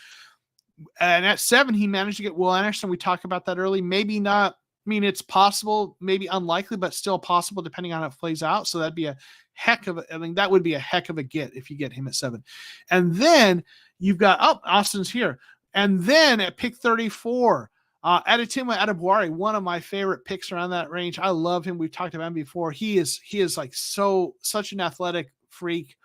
And at 7, he managed to get Will Anderson. We talked about that early. Maybe not mean, it's possible, maybe unlikely, but still possible depending on how it plays out. So that'd be a heck of a, I mean, that would be a heck of a get if you get him at 7. And then you've got, Austin's here. And then at pick 34, Adetinwa Adebawore, one of my favorite picks around that range. I love him. We've talked about him before. He is like such an athletic freak.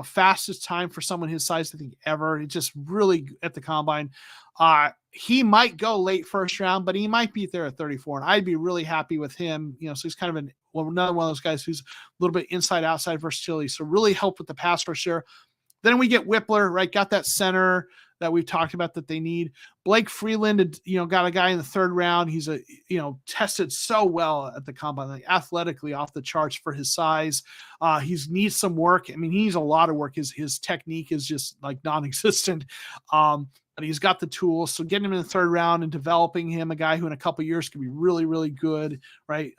Fastest time for someone his size, I think, ever. It's just really at the combine. He might go late first round, but he might be there at 34, and I'd be really happy with him. So he's kind of another one of those guys who's a little bit inside outside versatility. So really help with the pass rush there. Then we get Whippler, right? Got that center that we've talked about that they need. Blake Freeland, got a guy in the 3rd round. He's tested so well at the combine, like athletically off the charts for his size. He needs some work. I mean, he needs a lot of work. His technique is just like non-existent. But he's got the tools. So getting him in the 3rd round and developing him, a guy who in a couple of years could be really, really good, right?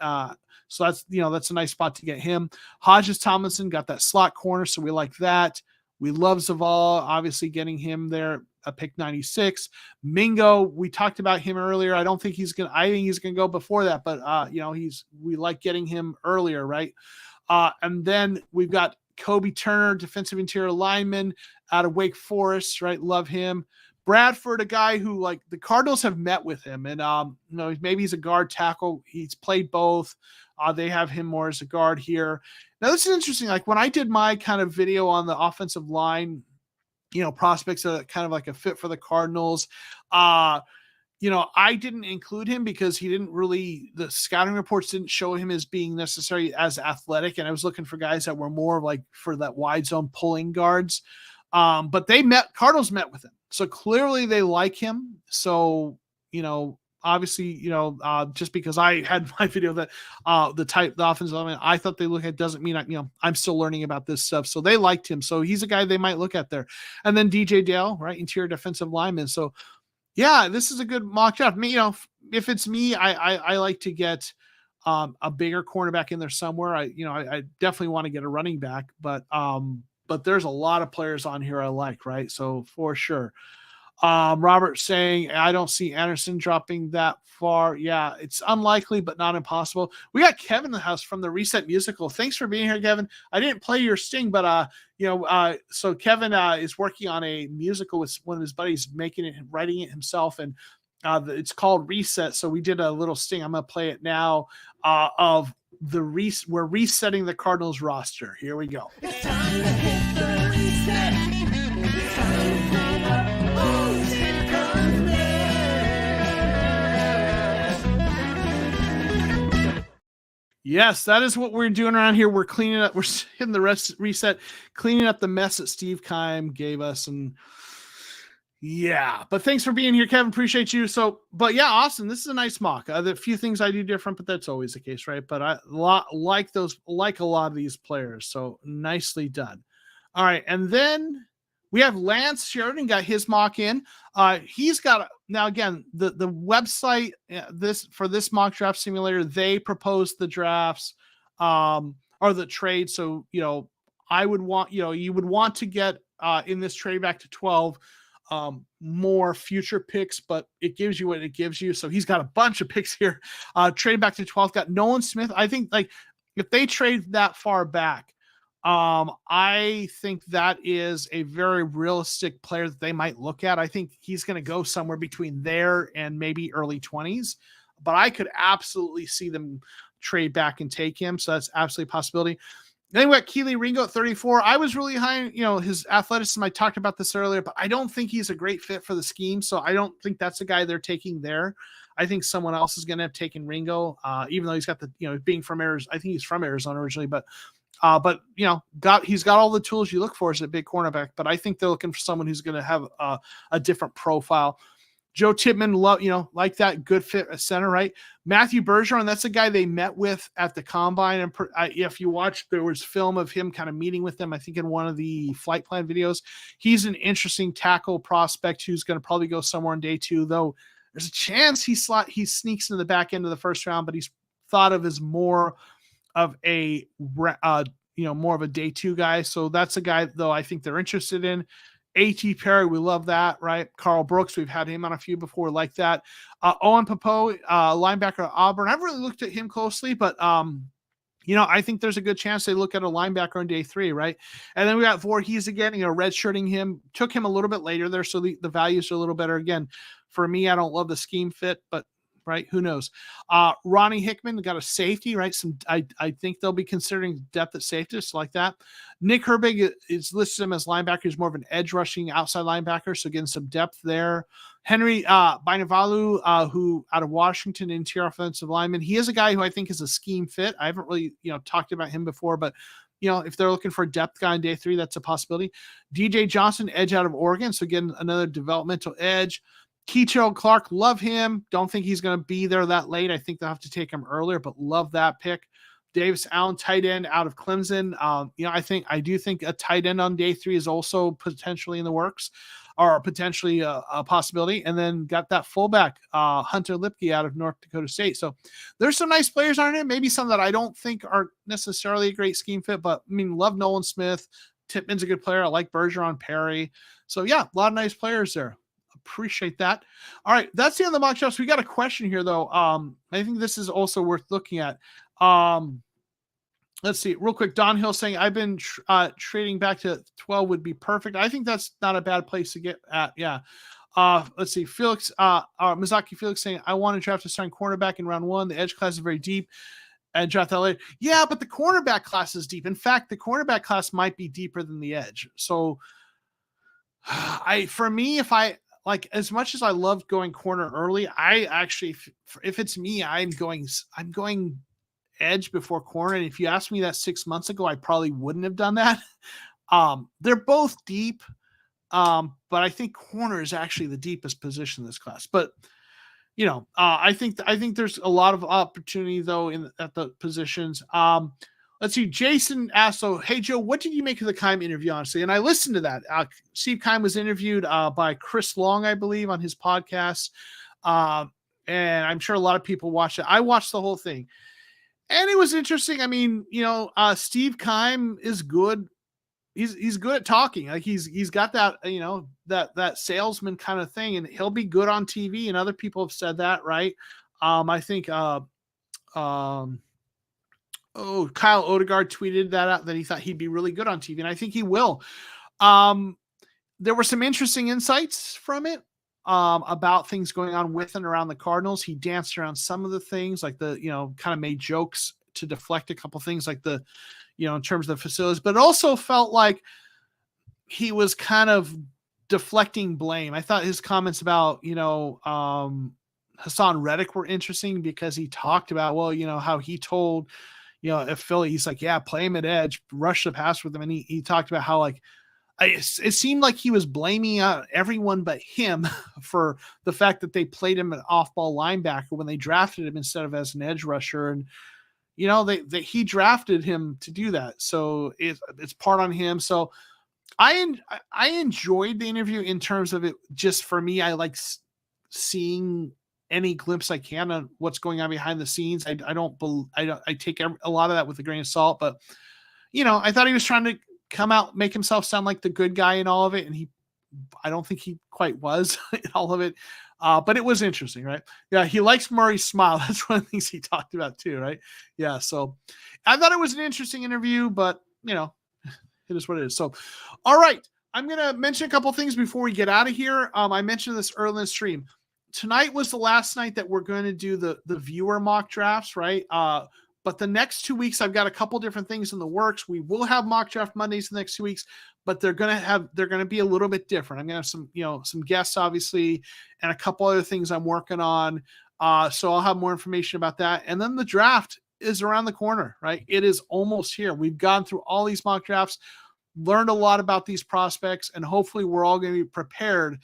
So that's a nice spot to get him. Hodges Tomlinson got that slot corner, so we like that. We love Zaval, obviously getting him there at pick 96. Mingo, we talked about him earlier. I think he's gonna go before that, but we like getting him earlier, right? And then we've got Kobe Turner, defensive interior lineman out of Wake Forest, right? Love him. Bradford, a guy who like the Cardinals have met with him, and maybe he's a guard tackle. He's played both. They have him more as a guard here. Now this is interesting. Like when I did my kind of video on the offensive line, prospects are kind of like a fit for the Cardinals. I didn't include him because the scouting reports didn't show him as being necessarily as athletic. And I was looking for guys that were more like for that wide zone pulling guards. But Cardinals met with him. So clearly they like him. So, obviously, just because I had my video that the offensive line I thought they look at doesn't mean I'm still learning about this stuff. So they liked him. So he's a guy they might look at there. And then DJ Dale, right, interior defensive lineman. So yeah, this is a good mock draft. Me, if it's me, I like to get a bigger cornerback in there somewhere. I definitely want to get a running back, but there's a lot of players on here I like, right? So for sure. Robert saying, I don't see Anderson dropping that far. Yeah, it's unlikely, but not impossible. We got Kevin in the house from the Reset Musical. Thanks for being here, Kevin. I didn't play your sting, but so Kevin is working on a musical with one of his buddies, writing it himself, and it's called Reset. So we did a little sting. I'm gonna play it now. We're resetting the Cardinals roster. Here we go. It's time to hit the reset. It's time to pull up who's it comes next. Yes, that is what we're doing around here. We're cleaning up. We're hitting the reset, cleaning up the mess that Steve Keim gave us, and yeah. But thanks for being here, Kevin. Appreciate you. So, but yeah, Austin, this is a nice mock. The few things I do different, but that's always the case, right? But I like a lot of these players. So nicely done. All right, and then we have Lance Sheridan got his mock in. He's got now again the website for this mock draft simulator. They proposed the drafts or the trade. So I would want you would want to get in this trade back to 12 more future picks, but it gives you what it gives you. So he's got a bunch of picks here. Trade back to 12. Got Nolan Smith. I think like if they trade that far back. I think that is a very realistic player that they might look at. I think he's going to go somewhere between there and maybe early 20s, but I could absolutely see them trade back and take him. So that's absolutely a possibility. Then we got Keely Ringo at 34. I was really high, his athleticism. I talked about this earlier, but I don't think he's a great fit for the scheme. So I don't think that's the guy they're taking there. I think someone else is going to have taken Ringo, even though he's got being from Arizona. I think he's from Arizona originally, but he's got all the tools you look for as a big cornerback, but I think they're looking for someone who's going to have a different profile. Joe Tippmann, like that good fit at center, right? Matthew Bergeron, that's a guy they met with at the combine. And if you watch, there was film of him kind of meeting with them, I think in one of the flight plan videos. He's an interesting tackle prospect who's going to probably go somewhere in day 2, though there's a chance he sneaks into the back end of the first round, but he's thought of as more of a more of a day 2 guy. So that's a guy though I think they're interested in. A.T. Perry, we love that, right? Carl Brooks, we've had him on a few before like that. Owen Popo, linebacker at Auburn. I've really looked at him closely, but I think there's a good chance they look at a linebacker on day 3, right? And then we got Voorhees again, redshirting him. Took him a little bit later there, so the values are a little better. Again, for me, I don't love the scheme fit, but right, who knows? Ronnie Hickman got a safety, right? I think they'll be considering depth at safety, just like that. Nick Herbig is listed him as linebacker. He's more of an edge rushing outside linebacker, so getting some depth there. Henry Bainavalu, who out of Washington, interior offensive lineman. He is a guy who I think is a scheme fit. I haven't really, talked about him before, but if they're looking for a depth guy on day 3, that's a possibility. DJ Johnson, edge out of Oregon. So again, another developmental edge. Keichel Clark, love him. Don't think he's going to be there that late. I think they'll have to take him earlier, but love that pick. Davis Allen, tight end out of Clemson. I do think a tight end on day 3 is also potentially in the works, or potentially a possibility. And then got that fullback, Hunter Lipke out of North Dakota State. So there's some nice players on it. Maybe some that I don't think are necessarily a great scheme fit, but love Nolan Smith. Tippmann's a good player. I like Bergeron, Perry. So yeah, a lot of nice players there. Appreciate that. All right, that's the end of the mock drafts. We got a question here though. I think this is also worth looking at. Let's see real quick. Don Hill saying I've been trading back to 12 would be perfect. I think that's not a bad place to get at. Yeah. Let's see. Felix, Mizaki Felix saying I want to draft a starting cornerback in round 1. The edge class is very deep and draft that later. Yeah, but the cornerback class is deep. In fact, the cornerback class might be deeper than the edge. So for me, if I like, as much as I love going corner early, I actually, if it's me, I'm going edge before corner. And if you asked me that 6 months ago, I probably wouldn't have done that. They're both deep. But I think corner is actually the deepest position in this class. But I think there's a lot of opportunity though at the positions. Let's see. Jason asked, so, hey, Joe, what did you make of the Keim interview, honestly? And I listened to that. Steve Keim was interviewed by Chris Long, I believe, on his podcast. And I'm sure a lot of people watched it. I watched the whole thing. And it was interesting. I mean, Steve Keim is good. He's good at talking. Like he's got that, that salesman kind of thing, and he'll be good on TV. And other people have said that, right? I think Kyle Odegaard tweeted that out, that he thought he'd be really good on TV, and I think he will. There were some interesting insights from it about things going on with and around the Cardinals. He danced around some of the things, like kind of made jokes to deflect a couple things, like in terms of the facilities, but it also felt like he was kind of deflecting blame. I thought his comments about, Hassan Reddick were interesting, because he talked about, how he told, if Philly, he's like, yeah, play him at edge, rush the pass with him. And he talked about how it seemed like he was blaming everyone but him for the fact that they played him an off-ball linebacker when they drafted him instead of as an edge rusher. And, he drafted him to do that. So it's part on him. So I enjoyed the interview in terms of it. Just for me, I like seeing any glimpse I can on what's going on behind the scenes. I take a lot of that with a grain of salt, but I thought he was trying to come out, make himself sound like the good guy in all of it. And I don't think he quite was in all of it. But it was interesting, right? Yeah. He likes Murray's smile. That's one of the things he talked about too, right? Yeah. So I thought it was an interesting interview, but it is what it is. So, all right. I'm going to mention a couple things before we get out of here. I mentioned this early in the stream. Tonight was the last night that we're going to do the viewer mock drafts, right? But the next 2 weeks, I've got a couple different things in the works. We will have mock draft Mondays the next 2 weeks, but they're going to be a little bit different. I'm going to have some guests, obviously, and a couple other things I'm working on. So I'll have more information about that. And then the draft is around the corner, right? It is almost here. We've gone through all these mock drafts, learned a lot about these prospects, and hopefully we're all going to be prepared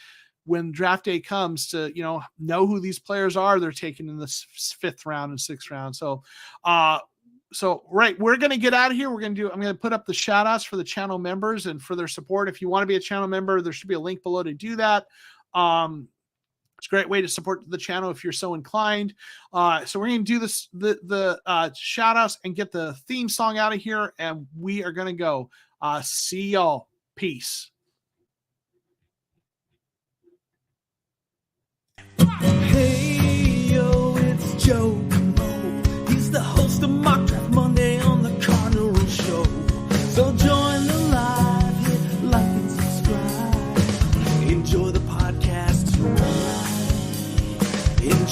when draft day comes to, know who these players are they're taking in the 5th round and 6th round. So, right, we're going to get out of here. I'm going to put up the shout outs for the channel members and for their support. If you want to be a channel member, there should be a link below to do that. It's a great way to support the channel if you're so inclined. So we're going to do this, the shout outs, and get the theme song out of here. And we are going to go. See y'all. Peace.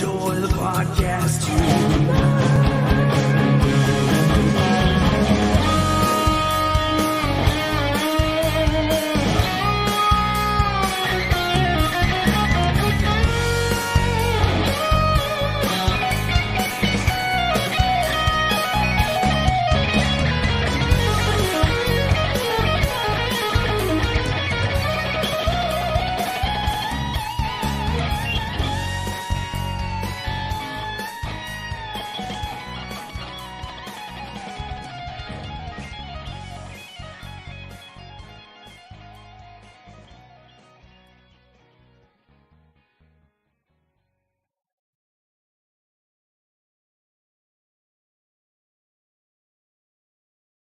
enjoy the podcast too.